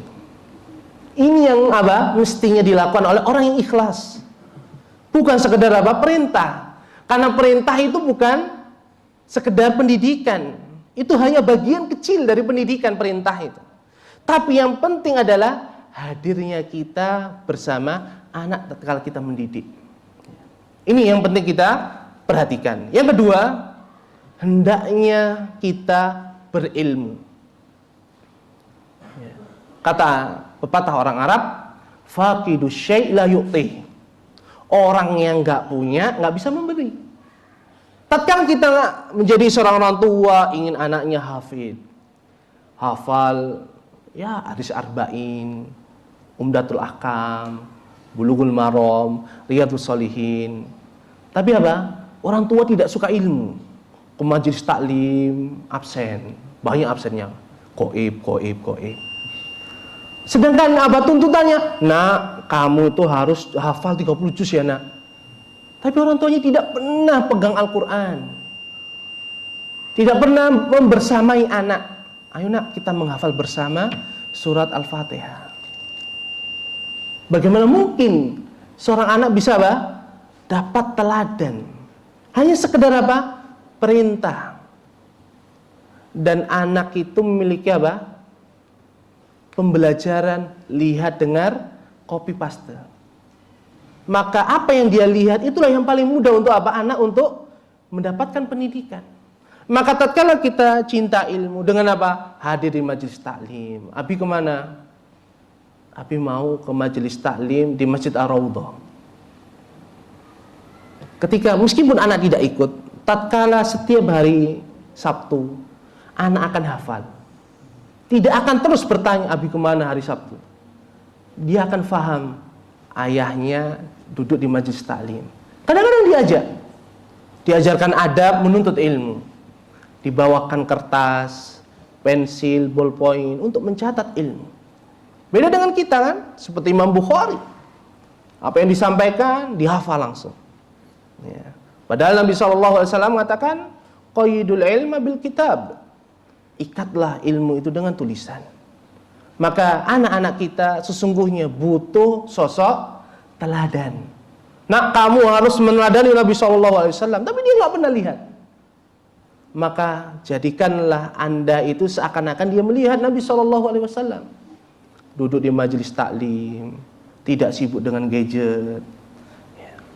Ini yang apa? Mestinya dilakukan oleh orang yang ikhlas. Bukan sekedar apa? Perintah. Karena perintah itu bukan sekedar pendidikan. Itu hanya bagian kecil dari pendidikan perintah itu. Tapi yang penting adalah hadirnya kita bersama anak tatkala kita mendidik. Ini yang penting kita perhatikan. Yang kedua, hendaknya kita berilmu. Kata pepatah orang Arab, faqidu syai' la yu'tih. Orang yang enggak punya enggak bisa memberi. Tatkala kita menjadi seorang orang tua, ingin anaknya hafal ya hadis arba'in, Umdatul Ahkam, Bulughul Maram, Riyadhus Shalihin. Tapi apa? Orang tua tidak suka ilmu. Ke majelis taklim absen, banyak absennya. Goib. Sedangkan apa tuntutannya? Nak, kamu itu harus hafal 30 juz ya nak. Tapi orang tuanya tidak pernah pegang Al-Quran, tidak pernah membersamai anak. Ayo nak, kita menghafal bersama surat Al-Fatihah. Bagaimana mungkin seorang anak bisa apa? Dapat teladan hanya sekedar apa? Perintah. Dan anak itu memiliki apa? Pembelajaran lihat, dengar, copy paste. Maka apa yang dia lihat itulah yang paling mudah untuk apa? Anak untuk mendapatkan pendidikan. Maka tatkala kita cinta ilmu dengan apa? Hadir di majelis taklim. Abi kemana? Abi mau ke majelis taklim di Masjid Ar-Raudhah. Ketika meskipun anak tidak ikut, tatkala setiap hari Sabtu anak akan hafal. Tidak akan terus bertanya, Abi kemana hari Sabtu. Dia akan faham, ayahnya duduk di majelis taklim. Kadang-kadang diajarkan adab menuntut ilmu. Dibawakan kertas, pensil, ballpoint untuk mencatat ilmu. Beda dengan kita kan, seperti Imam Bukhari. Apa yang disampaikan, dihafal langsung. Ya. Padahal Nabi SAW mengatakan, qayyidul ilma bil kitab. Ikatlah ilmu itu dengan tulisan. Maka anak-anak kita sesungguhnya butuh sosok teladan. Nak, kamu harus meneladani Nabi SAW, tapi dia nggak pernah lihat. Maka jadikanlah Anda itu seakan-akan dia melihat Nabi SAW. Duduk di majelis taklim, tidak sibuk dengan gadget.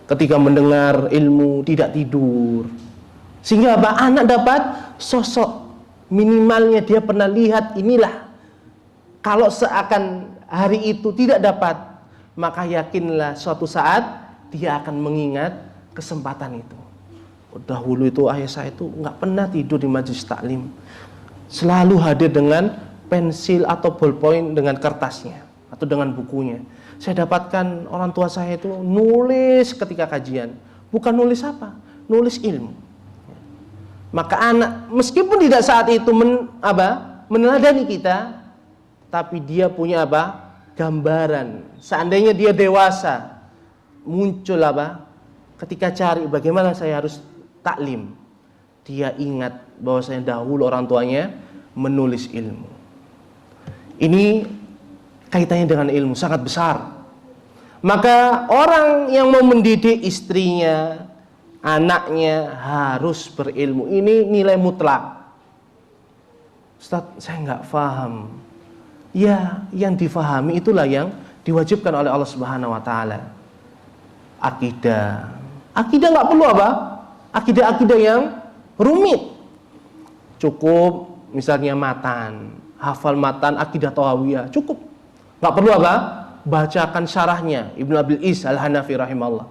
Ketika mendengar ilmu tidak tidur. Sehingga apa? Anak dapat sosok. Minimalnya dia pernah lihat inilah. Kalau seakan hari itu tidak dapat, maka yakinlah suatu saat dia akan mengingat kesempatan itu. Dahulu itu ayah saya itu nggak pernah tidur di majelis taklim, selalu hadir dengan pensil atau ballpoint dengan kertasnya atau dengan bukunya. Saya dapatkan orang tua saya itu nulis ketika kajian, bukan nulis apa, nulis ilmu. Maka anak meskipun tidak saat itu meneladani kita, tapi dia punya apa? Gambaran. Seandainya dia dewasa, muncul apa? Ketika cari bagaimana saya harus taklim, dia ingat bahwasanya dahulu orang tuanya menulis ilmu. Ini kaitannya dengan ilmu sangat besar. Maka orang yang mau mendidik istrinya, anaknya harus berilmu. Ini nilai mutlak. Ustaz, saya nggak paham. Ya, yang difahami itulah yang diwajibkan oleh Allah Subhanahu Wa Taala. Akidah nggak perlu apa? Akidah yang rumit. Cukup misalnya matan, hafal matan akidah Thawawiyah, cukup. Nggak perlu apa? Bacakan syarahnya Ibnu Abil Is Al-Hanafi rahimahullah.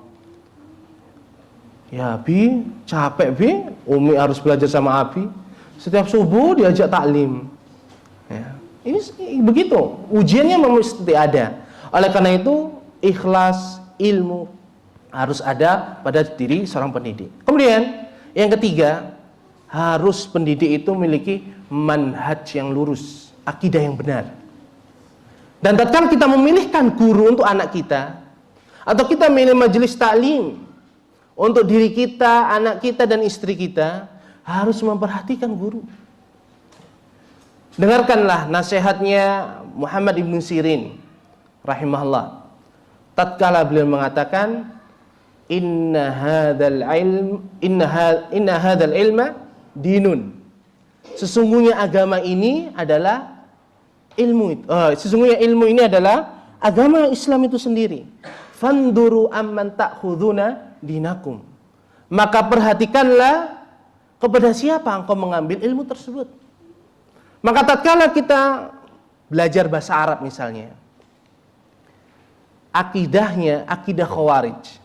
Ya Abi, capek Bi, Umi harus belajar sama Abi. Setiap subuh diajak taklim. Ya, ini begitu. Ujiannya mesti ada. Oleh karena itu, ikhlas ilmu harus ada pada diri seorang pendidik. Kemudian, yang ketiga, harus pendidik itu memiliki manhaj yang lurus, akidah yang benar. Dan tatkala kita memilihkan guru untuk anak kita, atau kita memilih majelis taklim untuk diri kita, anak kita, dan istri kita, harus memperhatikan guru. Dengarkanlah nasihatnya Muhammad ibn Sirin rahimahullah. Tatkala beliau mengatakan, inna hadzal ilma dinun. Sesungguhnya agama ini adalah ilmu. Sesungguhnya ilmu ini adalah agama Islam itu sendiri. Fanduru amman ta'khuduna dinakum. Maka perhatikanlah kepada siapa engkau mengambil ilmu tersebut. Maka tatkala kita belajar bahasa Arab misalnya, akidahnya akidah Khawarij.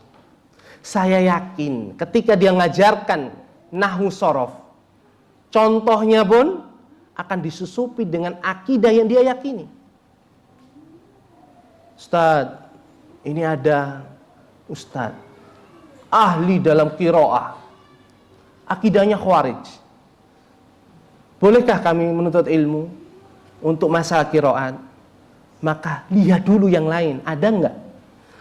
Saya yakin ketika dia ngajarkan nahwu shorof, contohnya pun akan disusupi dengan akidah yang dia yakini. Ustaz, ini ada Ustaz ahli dalam qiraah, akidahnya Khawarij. Bolehkah kami menuntut ilmu untuk masalah qiraat? maka lihat dulu yang lain, ada nggak?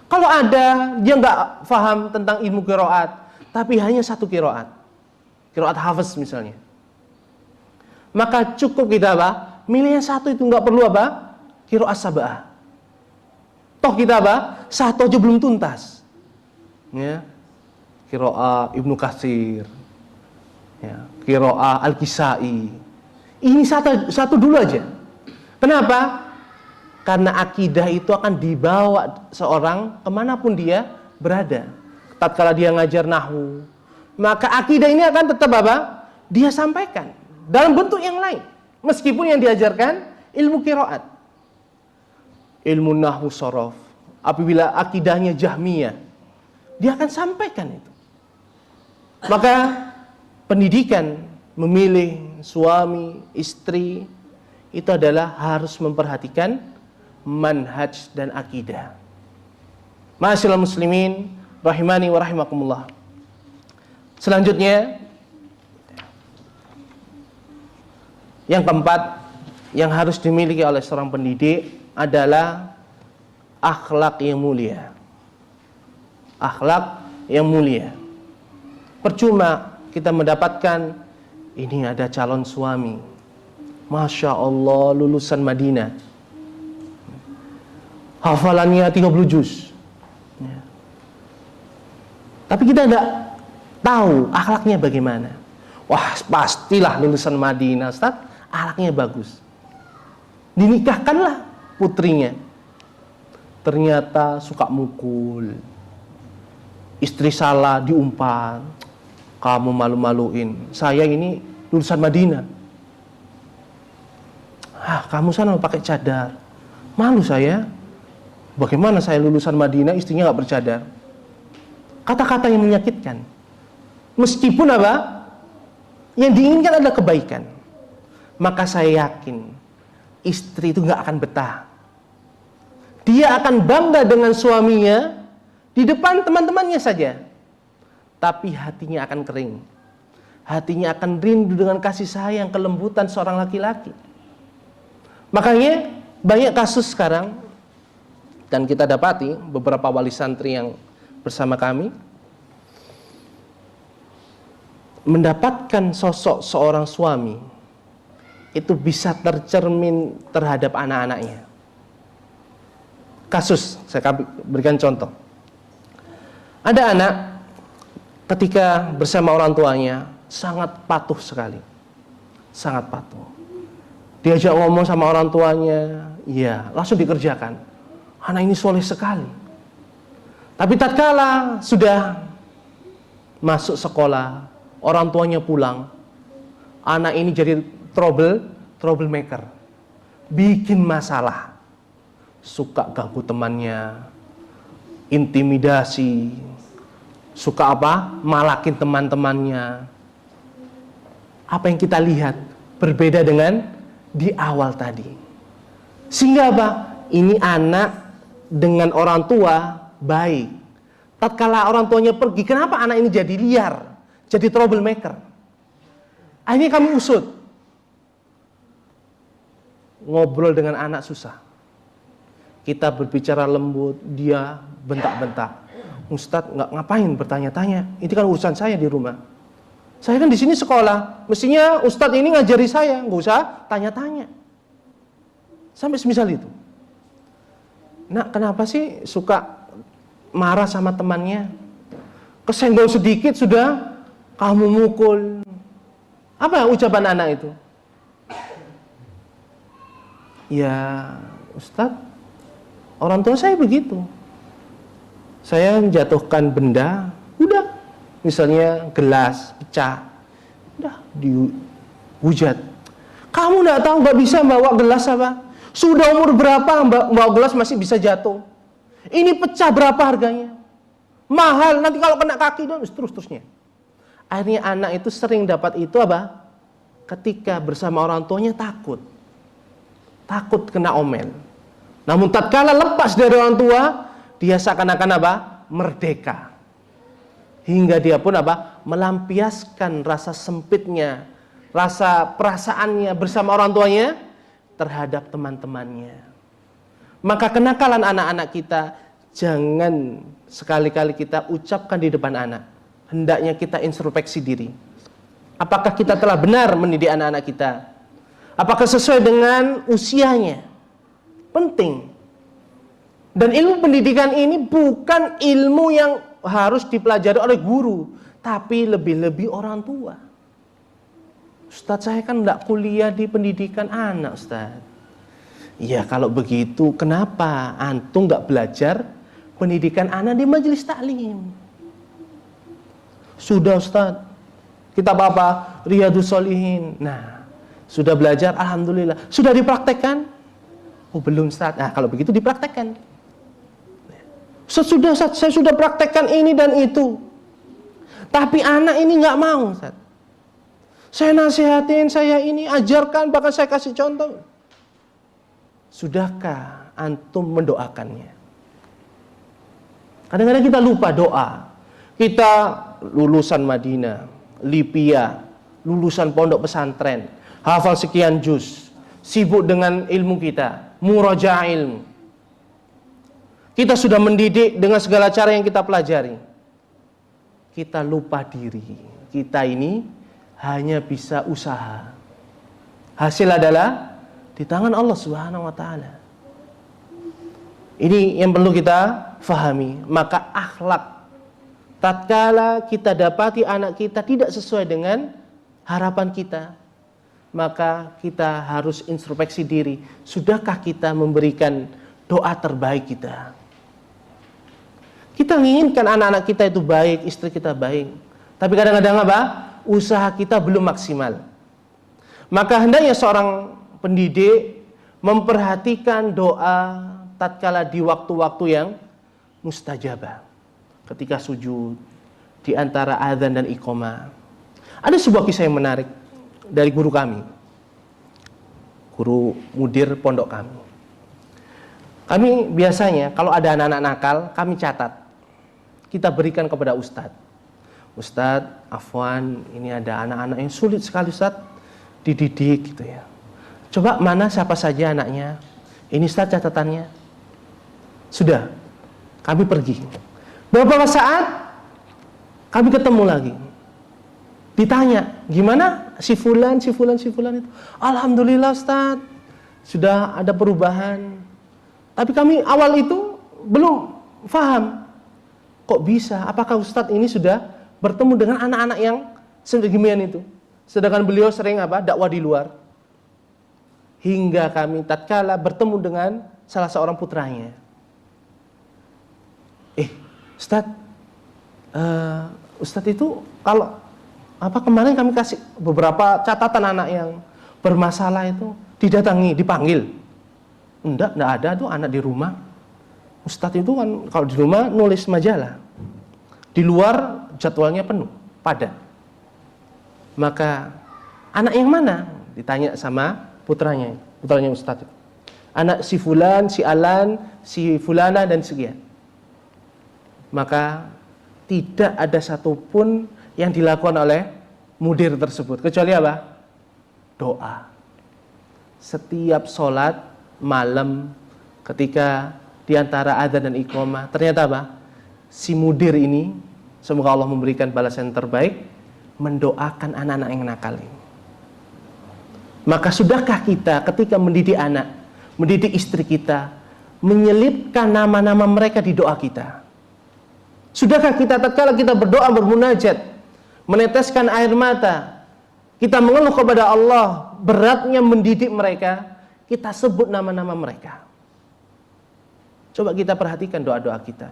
Kalau ada, dia nggak paham tentang ilmu qiraat, tapi hanya satu qiraat hafaz misalnya, maka cukup kita apa? Milih yang satu, itu nggak perlu apa? Qiraat sab'ah. Toh kita apa? Satu aja belum tuntas. Ya. Qiraat Ibnu Katsir. Ya, qiraat Al-Kisai. Ini satu dulu aja. Kenapa? Karena akidah itu akan dibawa seorang kemanapun dia berada. Tatkala dia ngajar nahwu, maka akidah ini akan tetap apa? Dia sampaikan dalam bentuk yang lain. Meskipun yang diajarkan ilmu qiraat, ilmu nahwu sorof. Apabila akidahnya Jahmiyah, dia akan sampaikan itu. Maka pendidikan memilih suami, istri itu adalah harus memperhatikan manhaj dan akidah. Ma'asyiral muslimin rahimani wa rahimakumullah. Selanjutnya, yang keempat yang harus dimiliki oleh seorang pendidik adalah akhlak yang mulia. Akhlak yang mulia. Percuma kita mendapatkan ini ada calon suami, Masya Allah, lulusan Madinah, hafalannya 30 juz, ya. Tapi kita tidak tahu akhlaknya bagaimana. Wah, pastilah lulusan Madinah, Ustaz, akhlaknya bagus. Dinikahkanlah putrinya. Ternyata suka mukul, istri salah diumpat, kamu malu-maluin, saya ini lulusan Madinah. Kamu sana pakai cadar, malu saya. Bagaimana saya lulusan Madinah, istrinya nggak bercadar? Kata-kata yang menyakitkan. Meskipun apa? Yang diinginkan adalah kebaikan. Maka saya yakin istri itu nggak akan betah. Dia akan bangga dengan suaminya di depan teman-temannya saja, tapi hatinya akan kering. Hatinya akan rindu dengan kasih sayang, kelembutan seorang laki-laki. Makanya banyak kasus sekarang, dan kita dapati beberapa wali santri yang bersama kami mendapatkan sosok seorang suami itu bisa tercermin terhadap anak-anaknya. Kasus, saya berikan contoh. Ada anak ketika bersama orang tuanya sangat patuh sekali, sangat patuh. Diajak ngomong sama orang tuanya, ya langsung dikerjakan. Anak ini soleh sekali. Tapi tatkala sudah masuk sekolah, orang tuanya pulang, anak ini jadi troublemaker, bikin masalah, suka ganggu temannya, intimidasi, suka apa? Malakin teman-temannya. Apa yang kita lihat berbeda dengan di awal tadi. Sehingga apa? Ini anak dengan orang tua baik. Tatkala orang tuanya pergi, kenapa anak ini jadi liar, jadi troublemaker? Akhirnya kami usut. Ngobrol dengan anak susah. Kita berbicara lembut, dia bentak-bentak. Ustadz, nggak ngapain bertanya-tanya? Itu kan urusan saya di rumah. Saya kan di sini sekolah. Mestinya Ustadz ini ngajari saya, nggak usah tanya-tanya. Sampai semisal itu. Nak, kenapa sih suka marah sama temannya? Kesenggol sedikit sudah kamu mukul. Apa ucapan anak itu? Ya, Ustadz, orang tua saya begitu. Saya menjatuhkan benda, udah, misalnya gelas pecah, udah dihujat. Kamu nggak tahu, nggak bisa bawa gelas apa? Sudah umur berapa bawa gelas masih bisa jatuh? Ini pecah berapa harganya? Mahal, nanti kalau kena kaki dan terus-terusnya. Akhirnya anak itu sering dapat itu apa? Ketika bersama orang tuanya takut kena omel. Namun tatkala lepas dari orang tua, dia seakan-akan apa? Merdeka. Hingga dia pun apa? Melampiaskan rasa sempitnya, rasa perasaannya bersama orang tuanya terhadap teman-temannya. Maka kenakalan anak-anak kita jangan sekali-kali kita ucapkan di depan anak. Hendaknya kita introspeksi diri. Apakah kita telah benar mendidik anak-anak kita? Apakah sesuai dengan usianya? Penting. Dan ilmu pendidikan ini bukan ilmu yang harus dipelajari oleh guru, tapi lebih-lebih orang tua. Ustadz, saya kan enggak kuliah di pendidikan anak, Ustadz. Ya kalau begitu, kenapa antum enggak belajar pendidikan anak di majelis taklim? Sudah, Ustadz. Kitab apa? Riyadhus Shalihin. Nah, sudah belajar, alhamdulillah. Sudah dipraktekkan? Oh, belum, Ustadz. Nah, kalau begitu dipraktekkan. Sudah, Ustadz, saya sudah praktekkan ini dan itu. Tapi anak ini nggak mau, Ustadz. Saya nasihatin, saya ini ajarkan, bahkan saya kasih contoh. Sudahkah antum mendoakannya? Kadang-kadang kita lupa doa. Kita lulusan Madinah, Lipia, lulusan pondok pesantren, hafal sekian juz, sibuk dengan ilmu kita, murajaah ilmu. Kita sudah mendidik dengan segala cara yang kita pelajari. Kita lupa diri. Kita ini hanya bisa usaha. Hasil adalah di tangan Allah Subhanahu wa taala. Ini yang perlu kita fahami. Maka akhlak, tatkala kita dapati anak kita tidak sesuai dengan harapan kita, maka kita harus introspeksi diri. Sudahkah kita memberikan doa terbaik kita? Kita menginginkan anak-anak kita itu baik, istri kita baik. Tapi kadang-kadang apa? Usaha kita belum maksimal. Maka hendaknya seorang pendidik memperhatikan doa tatkala di waktu-waktu yang mustajabah. Ketika sujud, di antara azan dan iqamah. Ada sebuah kisah yang menarik dari guru kami. Guru mudir pondok kami. Kami biasanya kalau ada anak-anak nakal, kami catat. Kita berikan kepada Ustadz. Ustadz, afwan, ini ada anak-anak yang sulit sekali Ustadz dididik gitu ya. Coba mana siapa saja anaknya? Ini Ustadz catatannya. Sudah, kami pergi. Beberapa saat kami ketemu lagi. Ditanya, gimana si fulan itu? Alhamdulillah Ustadz, sudah ada perubahan. Tapi kami awal itu belum paham. Kok bisa? Apakah Ustadz ini sudah bertemu dengan anak-anak yang sedemikian itu? Sedangkan beliau sering dakwah di luar. Hingga kami tatkala bertemu dengan salah seorang putranya. Ustadz, Ustadz itu kalau kemarin kami kasih beberapa catatan anak yang bermasalah itu didatangi, dipanggil. Enggak ada tuh anak di rumah. Ustadz itu kan kalau di rumah nulis majalah. Di luar jadwalnya penuh, padat. Maka anak yang mana? Ditanya sama putranya Ustadz. Anak si fulan, si alan, si fulana dan sekian. Maka tidak ada satupun yang dilakukan oleh mudir tersebut kecuali apa? Doa. Setiap sholat malam ketika di antara adzan dan iqamah, ternyata apa? Si mudir ini, semoga Allah memberikan balasan yang terbaik, mendoakan anak-anak yang nakal ini. Maka sudahkah kita ketika mendidik anak, mendidik istri kita, menyelipkan nama-nama mereka di doa kita? Sudahkah kita tatkala kita berdoa bermunajat, meneteskan air mata, kita mengeluh kepada Allah beratnya mendidik mereka, kita sebut nama-nama mereka? Coba kita perhatikan doa-doa kita.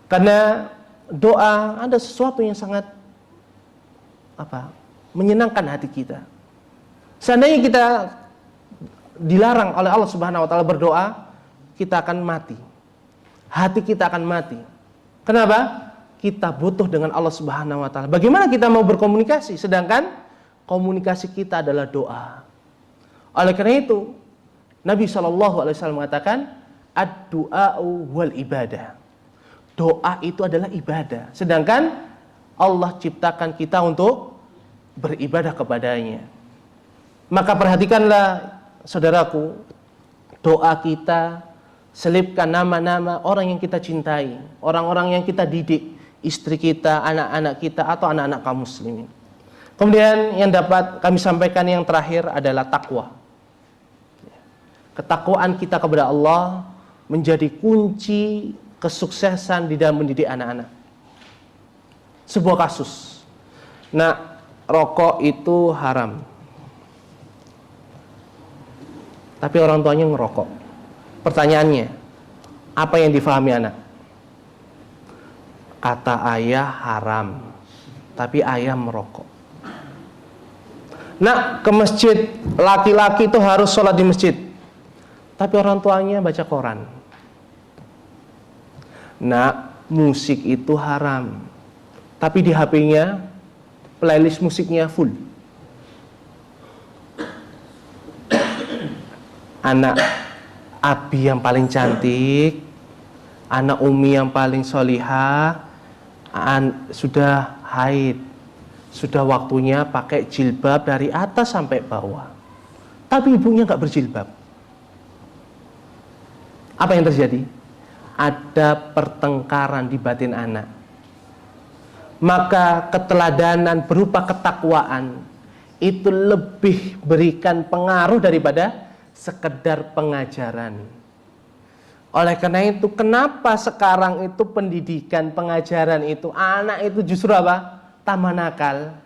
Karena doa ada sesuatu yang sangat menyenangkan hati kita. Seandainya kita dilarang oleh Allah Subhanahu wa taala berdoa, kita akan mati. Hati kita akan mati. Kenapa? Kita butuh dengan Allah Subhanahu wa taala. Bagaimana kita mau berkomunikasi sedangkan komunikasi kita adalah doa? Oleh karena itu, Nabi SAW mengatakan, ad-du'a'u wal ibadah. Doa itu adalah ibadah. Sedangkan Allah ciptakan kita untuk beribadah kepadanya. Maka perhatikanlah saudaraku, doa kita, selipkan nama-nama orang yang kita cintai, orang-orang yang kita didik, istri kita, anak-anak kita, atau anak-anak kaum muslimin. Kemudian yang dapat kami sampaikan yang terakhir adalah takwa. Ketakwaan kita kepada Allah menjadi kunci kesuksesan di dalam mendidik anak-anak. Sebuah kasus. Nah, rokok itu haram. Tapi orang tuanya ngerokok. Pertanyaannya, apa yang difahami anak? Kata ayah haram, tapi ayah merokok. Nak, ke masjid, laki-laki itu harus sholat di masjid, tapi orang tuanya baca koran. Nak, musik itu haram, tapi di HP-nya playlist musiknya full. Anak Abi yang paling cantik, anak Umi yang paling solihah, sudah haid, sudah waktunya pakai jilbab dari atas sampai bawah, tapi ibunya nggak berjilbab. Apa yang terjadi? Ada pertengkaran di batin anak. Maka keteladanan berupa ketakwaan itu lebih berikan pengaruh daripada sekedar pengajaran. Oleh karena itu, kenapa sekarang itu pendidikan, pengajaran itu, anak itu justru apa? Tambah nakal.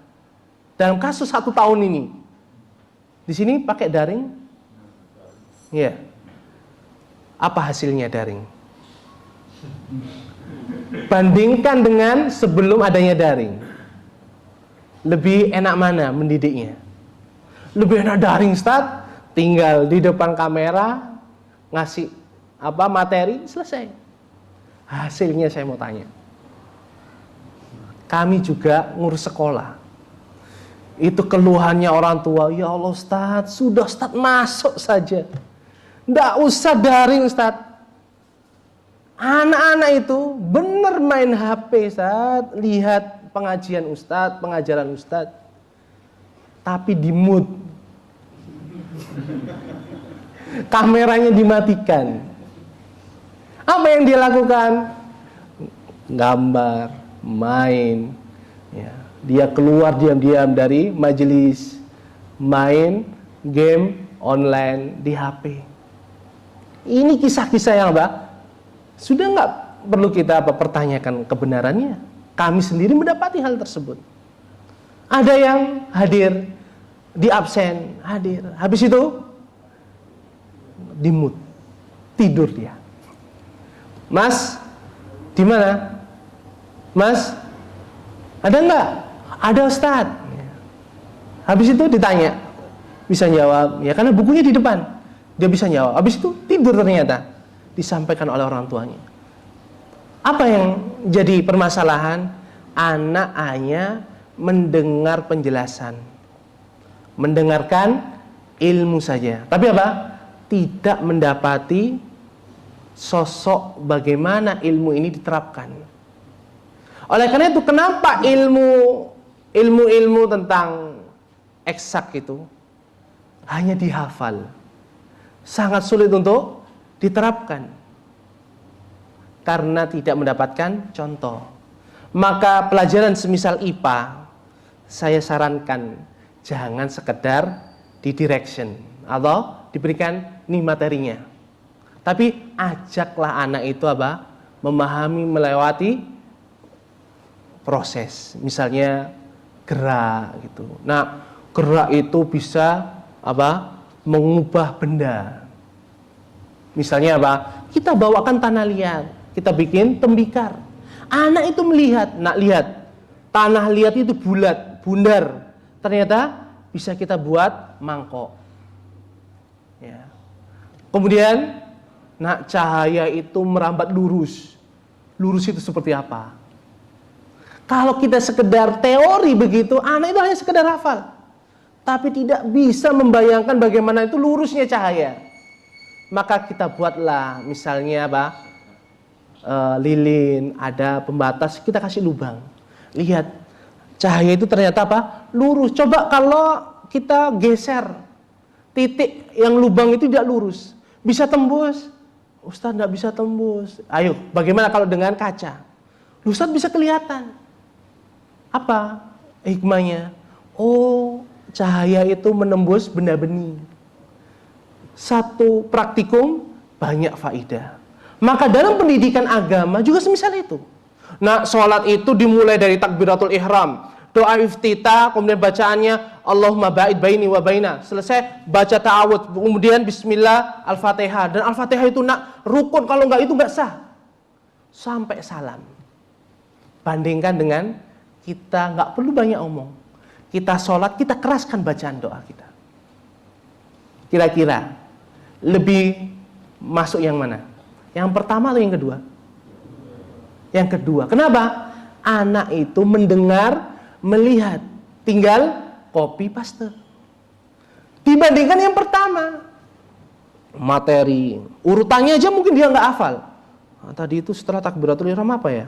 Dalam kasus 1 tahun ini, di sini pakai daring, ya. Apa hasilnya daring? Bandingkan dengan sebelum adanya daring, lebih enak mana mendidiknya? Lebih enak daring, Ustaz. Tinggal di depan kamera ngasih materi, selesai. Hasilnya saya mau tanya. Kami juga ngurus sekolah. Itu keluhannya orang tua, ya Allah Ustaz, sudah Ustaz masuk saja, nggak usah daring Ustaz. Anak-anak itu bener main HP Ustaz, lihat pengajian Ustaz, pengajaran Ustaz, tapi di mute. Kameranya dimatikan. Apa yang dia lakukan? Gambar, main, ya. Dia keluar diam-diam dari majelis, main game online di HP. Ini kisah-kisah yang sudah nggak perlu kita pertanyakan kebenarannya. Kami sendiri mendapati hal tersebut. Ada yang hadir, di absen, hadir. Habis itu di mute, tidur dia. Mas, di mana? Mas, ada nggak? Ada Ustaz. Habis itu ditanya, bisa jawab, ya karena bukunya di depan, dia bisa jawab. Habis itu tidur ternyata, disampaikan oleh orang tuanya. Apa yang jadi permasalahan? Anak hanya mendengar penjelasan, mendengarkan ilmu saja, tapi apa? Tidak mendapati sosok bagaimana ilmu ini diterapkan. Oleh karena itu, kenapa ilmu tentang eksak itu hanya dihafal, sangat sulit untuk diterapkan karena tidak mendapatkan contoh. Maka pelajaran semisal IPA, saya sarankan jangan sekedar di direction atau diberikan nih materinya, tapi ajaklah anak itu memahami melewati proses, misalnya gerak gitu. Nah, gerak itu bisa mengubah benda. Misalnya kita bawakan tanah liat, kita bikin tembikar. Anak itu melihat, lihat tanah liat itu bulat, bundar. Ternyata bisa kita buat mangkok. Ya. Kemudian, cahaya itu merambat lurus. Lurus itu seperti apa? Kalau kita sekedar teori begitu, anak itu hanya sekedar hafal, tapi tidak bisa membayangkan bagaimana itu lurusnya cahaya. Maka kita buatlah, misalnya lilin, ada pembatas, kita kasih lubang. Lihat, cahaya itu ternyata lurus. Coba kalau kita geser, titik yang lubang itu tidak lurus, Bisa tembus? Ustaz nggak bisa tembus. Ayo, bagaimana kalau dengan kaca? Ustaz bisa kelihatan. Apa hikmahnya? Oh, cahaya itu menembus benda bening. Satu praktikum, banyak faidah. Maka dalam pendidikan agama juga semisal itu. Nah, sholat itu dimulai dari takbiratul ihram, doa iftitah, kemudian bacaannya Allahumma ba'id baini wa baina. Selesai baca ta'awudz, kemudian bismillah, al-fatihah. Dan al-fatihah itu rukun, kalau enggak itu enggak sah. Sampai salam. Bandingkan dengan kita enggak perlu banyak omong. Kita sholat, kita keraskan bacaan doa kita. Kira-kira lebih masuk yang mana? Yang pertama atau yang kedua? Yang kedua. Kenapa? Anak itu mendengar, melihat, tinggal copy paste. Dibandingkan yang pertama, materi, urutannya aja mungkin dia nggak hafal. Nah, tadi itu setelah takbiratul ihram apa ya?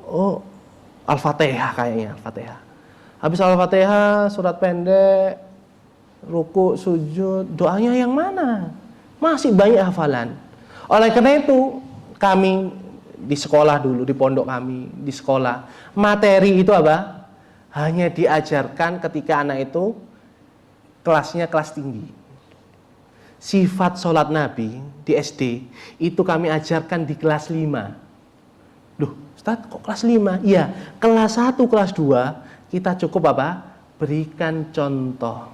Oh, Al-Fatihah kayaknya, Al-Fatihah. Habis Al-Fatihah, surat pendek, ruku, sujud, doanya yang mana? Masih banyak hafalan. Oleh karena itu, kami di sekolah dulu, di pondok kami, di sekolah, materi itu apa? Hanya diajarkan ketika anak itu kelasnya kelas tinggi. Sifat sholat Nabi di SD, itu kami ajarkan di kelas 5. Duh, Ustaz, kok kelas 5? Iya, kelas 1, kelas 2, kita cukup apa? Berikan contoh.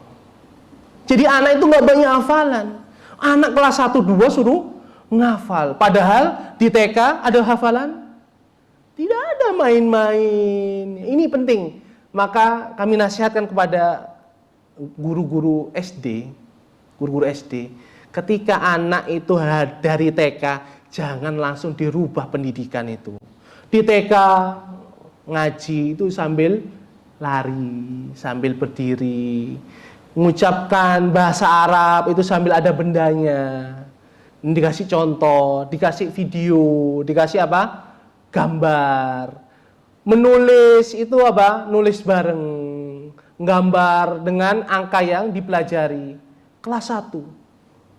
Jadi anak itu nggak banyak hafalan. Anak kelas 1, 2 suruh ngafal. Padahal di TK ada hafalan? Tidak ada main-main. Ini penting. Maka kami nasihatkan kepada guru-guru SD, ketika anak itu dari TK, jangan langsung dirubah pendidikan itu. Di TK ngaji itu sambil lari, sambil berdiri, mengucapkan bahasa Arab itu sambil ada bendanya. Dikasih contoh, dikasih video, dikasih apa? Gambar. Menulis itu apa? Nulis bareng. Gambar dengan angka yang dipelajari. Kelas 1.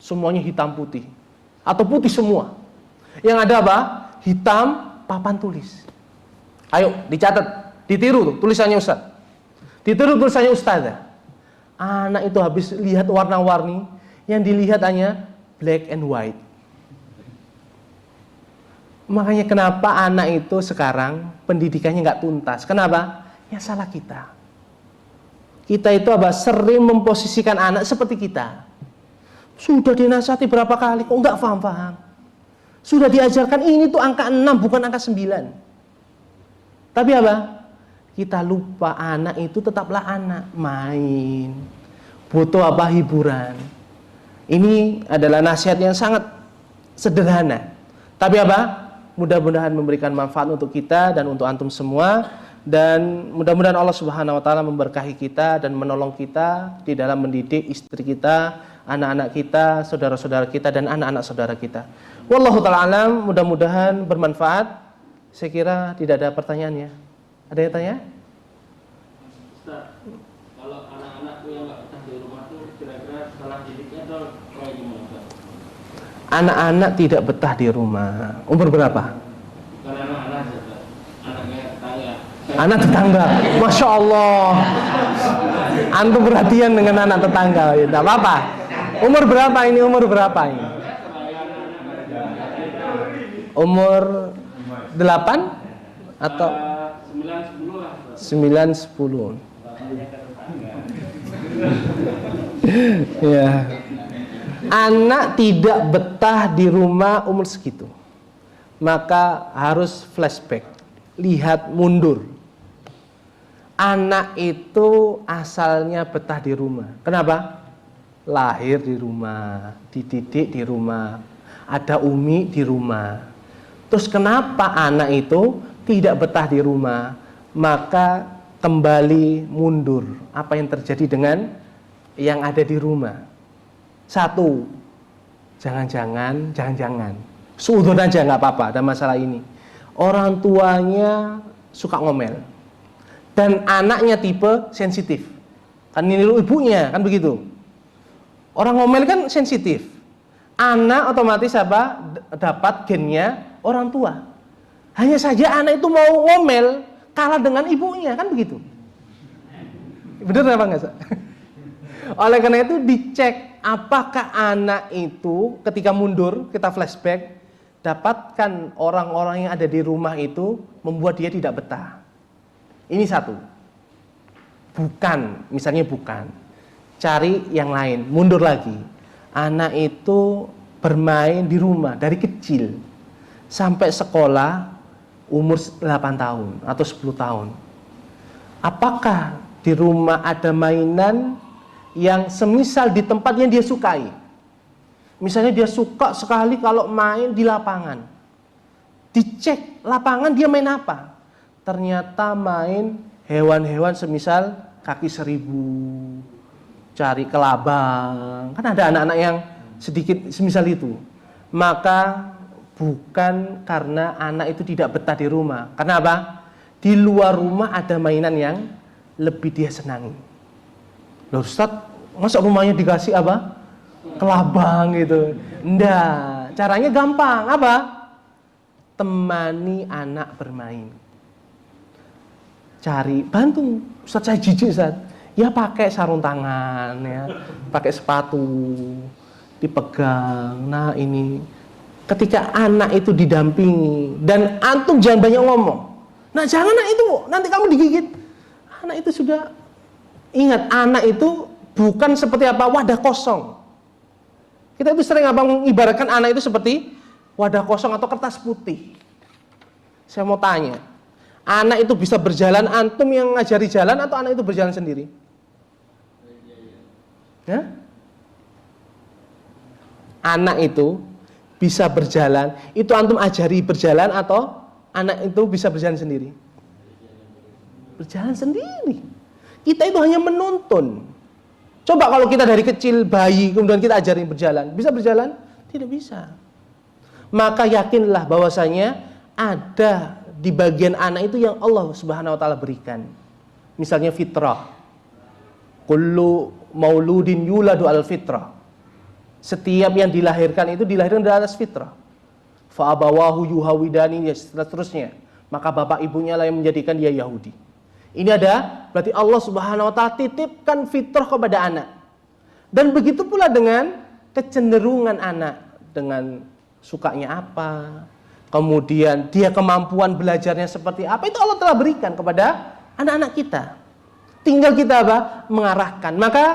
Semuanya hitam putih. Atau putih semua. Yang ada apa? Hitam papan tulis. Ayo, dicatat. Ditiru tuh, tulisannya Ustaz. Ditiru tulisannya Ustazah. Anak itu habis lihat warna-warni, yang dilihat hanya black and white. Makanya kenapa anak itu sekarang pendidikannya nggak tuntas? Kenapa? Ya salah kita. Kita itu apa? Sering memposisikan anak seperti kita. Sudah dinasihati berapa kali, kok nggak paham-paham? Sudah diajarkan ini tuh angka 6 bukan angka 9. Tapi apa? Kita lupa anak itu tetaplah anak, main. Butuh apa? Hiburan. Ini adalah nasihat yang sangat sederhana. Tapi apa? Mudah-mudahan memberikan manfaat untuk kita dan untuk antum semua. Dan mudah-mudahan Allah Subhanahu wa taala memberkahi kita dan menolong kita di dalam mendidik istri kita, anak-anak kita, saudara-saudara kita dan anak-anak saudara kita. Wallahu taala alam, mudah-mudahan bermanfaat. Saya kira tidak ada pertanyaannya. Ada yang tanya?
Ustaz, kalau anak-anakku yang nggak betah di rumah tuh kira-kira salah didiknya atau kayak gimana, Ustaz?
Anak-anak tidak betah di rumah. Umur berapa?
Bukan anak-anak, Ustaz. Anaknya tetangga.
Anak tetangga. Masya Allah. Antum perhatian dengan anak tetangga. Tidak apa-apa. Umur berapa ini? Umur berapa ini? Umur 8 atau
9-10 lah.
9-10. Ya. Anak tidak betah di rumah umur segitu, maka harus flashback, lihat mundur. Anak itu asalnya betah di rumah. Kenapa? Lahir di rumah, dididik di rumah, ada umi di rumah. Terus kenapa anak itu tidak betah di rumah? Maka kembali mundur. Apa yang terjadi dengan yang ada di rumah? Satu, jangan-jangan suudon aja nggak apa-apa, ada masalah ini. Orang tuanya suka ngomel dan anaknya tipe sensitif. Kan ini lu ibunya, kan begitu. Orang ngomel kan sensitif. anak otomatis apa? Dapat gennya orang tua. Hanya saja anak itu mau ngomel kalah dengan ibunya, kan begitu. Benar apa enggak, Sa? Oleh karena itu dicek apakah anak itu ketika mundur, kita flashback, dapatkan orang-orang yang ada di rumah itu membuat dia tidak betah. Ini satu. Bukan, misalnya bukan. Cari yang lain, mundur lagi. Anak itu bermain di rumah dari kecil sampai sekolah umur 8 tahun atau 10 tahun. Apakah di rumah ada mainan yang semisal di tempat yang dia sukai? Misalnya dia suka sekali kalau main di lapangan. Dicek lapangan dia main apa? Ternyata main hewan-hewan semisal kaki seribu, cari kelabang. Kan ada anak-anak yang sedikit semisal itu. Maka bukan karena anak itu tidak betah di rumah. Karena apa? Di luar rumah ada mainan yang lebih dia senangi. Loh Ustaz, masa rumahnya dikasih apa? Kelabang gitu. Enggak, caranya gampang. Apa? Temani anak bermain. Cari, bantu. Ustaz, saya jijik Ustaz. Ya pakai sarung tangan ya, pakai sepatu, dipegang. Nah, ini ketika anak itu didampingi dan antum jangan banyak ngomong. Nah, jangan anak itu, nanti kamu digigit. Anak itu sudah ingat, anak itu bukan seperti apa wadah kosong. Kita itu sering apa mengibaratkan anak itu seperti wadah kosong atau kertas putih. Saya mau tanya, anak itu bisa berjalan, antum yang ngajari jalan atau anak itu berjalan sendiri? Ya? Anak itu bisa berjalan, itu antum ajari berjalan atau anak itu bisa berjalan sendiri? Berjalan sendiri. Kita itu hanya menuntun. Coba kalau kita dari kecil bayi kemudian kita ajarin berjalan, bisa berjalan? Tidak bisa. Maka yakinlah bahwasanya ada di bagian anak itu yang Allah Subhanahu wa taala berikan. Misalnya fitrah. Kullu mauludin yuladu al fitrah. Setiap yang dilahirkan itu dilahirkan dari atas fitrah. Fa abawahu yuhawidani, ya seterusnya. Maka bapak ibunya lah yang menjadikan dia Yahudi. Ini ada, berarti Allah Subhanahu wa taala titipkan fitrah kepada anak. Dan begitu pula dengan kecenderungan anak, dengan sukanya apa, kemudian dia kemampuan belajarnya seperti apa, itu Allah telah berikan kepada anak-anak kita. Tinggal kita apa? Mengarahkan. Maka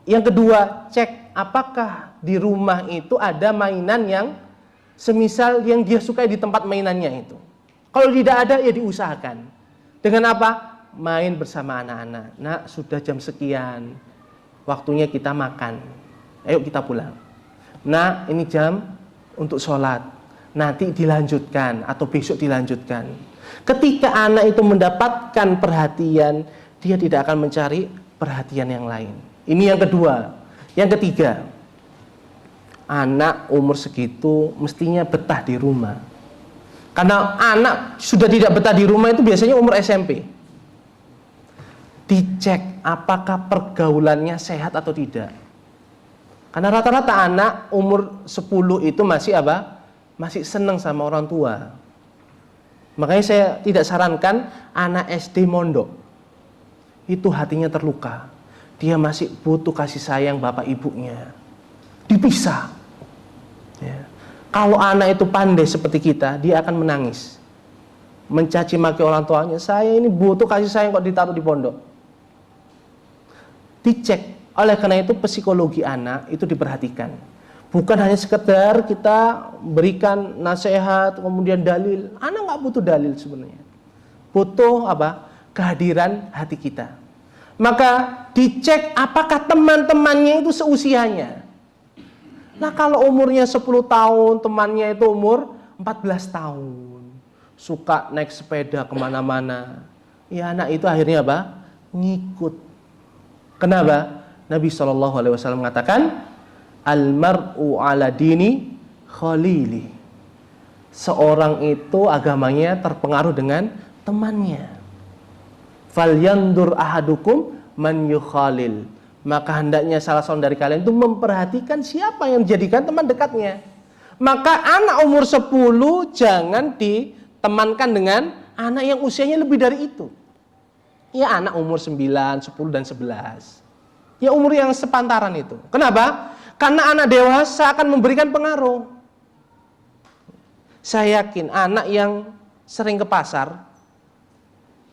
yang kedua, cek apakah di rumah itu ada mainan yang semisal yang dia sukai di tempat mainannya itu. Kalau tidak ada, ya diusahakan. Dengan apa? Main bersama anak-anak. Nah, sudah jam sekian, waktunya kita makan. Ayo kita pulang. Nah, ini jam untuk sholat. Nanti dilanjutkan atau besok dilanjutkan. Ketika anak itu mendapatkan perhatian, dia tidak akan mencari perhatian yang lain. Ini yang kedua. Yang ketiga, anak umur segitu mestinya betah di rumah. Karena anak sudah tidak betah di rumah itu biasanya umur SMP. Dicek apakah pergaulannya sehat atau tidak. Karena rata-rata anak umur 10 itu masih apa? Masih senang sama orang tua. Makanya saya tidak sarankan anak SD mondok. Itu hatinya terluka. Dia masih butuh kasih sayang bapak ibunya. Dipisah. Ya. Kalau anak itu pandai seperti kita, dia akan menangis. Mencaci maki orang tuanya, saya ini butuh kasih sayang kok ditaruh di pondok. Dicek. Oleh karena itu psikologi anak itu diperhatikan. Bukan hanya sekedar kita berikan nasihat, kemudian dalil. Anak nggak butuh dalil sebenarnya. Butuh apa? Kehadiran hati kita. Maka dicek apakah teman-temannya itu seusianya. Nah kalau umurnya 10 tahun, temannya itu umur 14 tahun. Suka naik sepeda kemana-mana. Ya anak itu akhirnya apa? Ngikut. Kenapa? Nabi SAW mengatakan, Al-mar'u ala dini khalili. Seorang itu agamanya terpengaruh dengan temannya. Falyandur ahadukum man yukhalil. maka hendaknya salah seorang dari kalian itu memperhatikan siapa yang dijadikan teman dekatnya. Maka anak umur 10 jangan ditemankan dengan anak yang usianya lebih dari itu. Ya anak umur 9, 10, dan 11. Ya umur yang sepantaran itu. Kenapa? Karena anak dewasa akan memberikan pengaruh. Saya yakin anak yang sering ke pasar,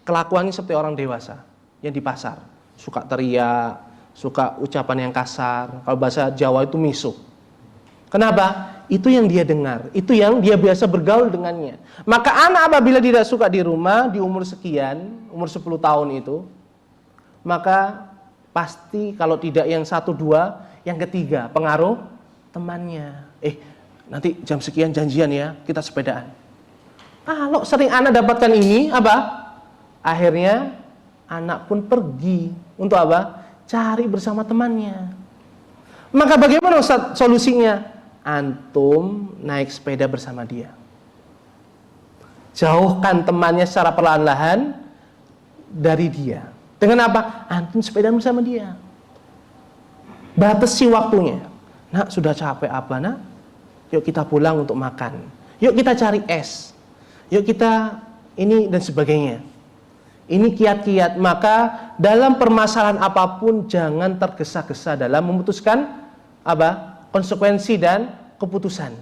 kelakuannya seperti orang dewasa yang di pasar. Suka teriak, suka ucapan yang kasar. Kalau bahasa Jawa itu misuk. Kenapa? Itu yang dia dengar, itu yang dia biasa bergaul dengannya. Maka anak apabila tidak suka di rumah, di umur sekian, umur 10 tahun itu, maka pasti kalau tidak yang 1, 2, yang ketiga, pengaruh temannya. Nanti jam sekian janjian ya, kita sepedaan. Kalau sering anak dapatkan ini, apa? Akhirnya anak pun pergi untuk apa? Cari bersama temannya. Maka bagaimana Ustaz solusinya? Antum naik sepeda bersama dia. Jauhkan temannya secara perlahan-lahan dari dia. Dengan apa? Antum sepeda bersama dia. Batasi waktunya. Nak, sudah capek apa nak? Yuk kita pulang untuk makan. Yuk kita cari es. Yuk kita ini dan sebagainya. Ini kiat-kiat. Maka dalam permasalahan apapun jangan tergesa-gesa dalam memutuskan apa? Konsekuensi dan keputusan.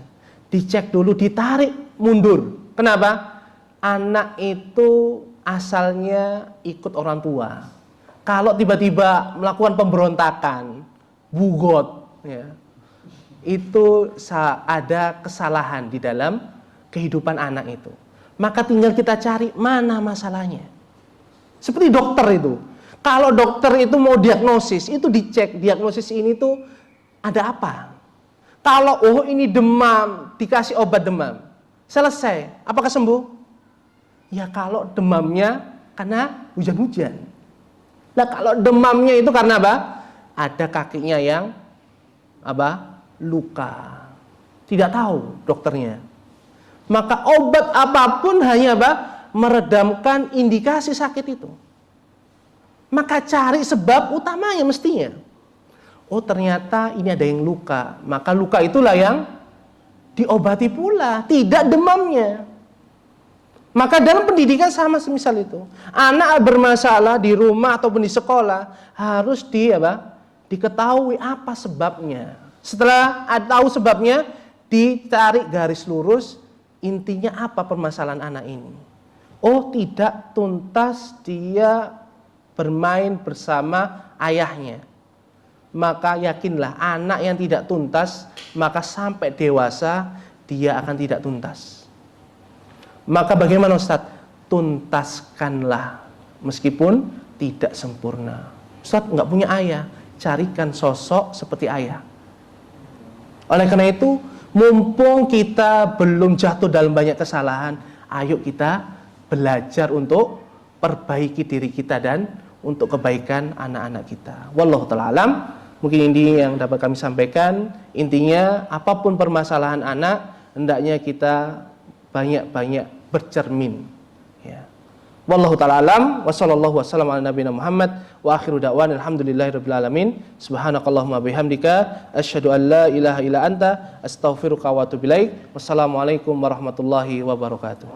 Dicek dulu, ditarik mundur. Kenapa? Anak itu asalnya ikut orang tua. Kalau tiba-tiba melakukan pemberontakan, bugot, ya, itu ada kesalahan di dalam kehidupan anak itu. Maka tinggal kita cari mana masalahnya. Seperti dokter itu. Kalau dokter itu mau diagnosis, itu dicek diagnosis ini tuh ada apa. Kalau ini demam, dikasih obat demam, selesai. Apakah sembuh? Ya kalau demamnya karena hujan-hujan. Nah kalau demamnya itu karena apa? Ada kakinya yang apa? Luka. Tidak tahu dokternya. Maka obat apapun hanya apa? Meredamkan indikasi sakit itu. Maka cari sebab utamanya mestinya. Oh ternyata ini ada yang luka. Maka luka itulah yang diobati pula, tidak demamnya. Maka dalam pendidikan sama semisal itu. Anak bermasalah di rumah ataupun di sekolah harus diketahui apa sebabnya. Setelah tahu sebabnya, dicari garis lurus intinya apa permasalahan anak ini. Oh tidak tuntas dia bermain bersama ayahnya. Maka yakinlah anak yang tidak tuntas, maka sampai dewasa dia akan tidak tuntas. Maka bagaimana Ustaz? Tuntaskanlah meskipun tidak sempurna. Ustaz nggak punya ayah, carikan sosok seperti ayah. Oleh karena itu, mumpung kita belum jatuh dalam banyak kesalahan, ayo kita belajar untuk perbaiki diri kita dan untuk kebaikan anak-anak kita. Wallahu ta'ala alam. Mungkin ini yang dapat kami sampaikan. Intinya apapun permasalahan anak, hendaknya kita banyak-banyak bercermin. Ya. Wallahu ta'ala alam. Wa sallallahu wasallam ala nabiyina Muhammad. Wa akhiru da'wan alhamdulillahirabbil alamin. Subhanakallahumma bihamdika asyhadu an la ilaha illa anta astaghfiruka wa atubu ilaik. Wassalamualaikum warahmatullahi wabarakatuh.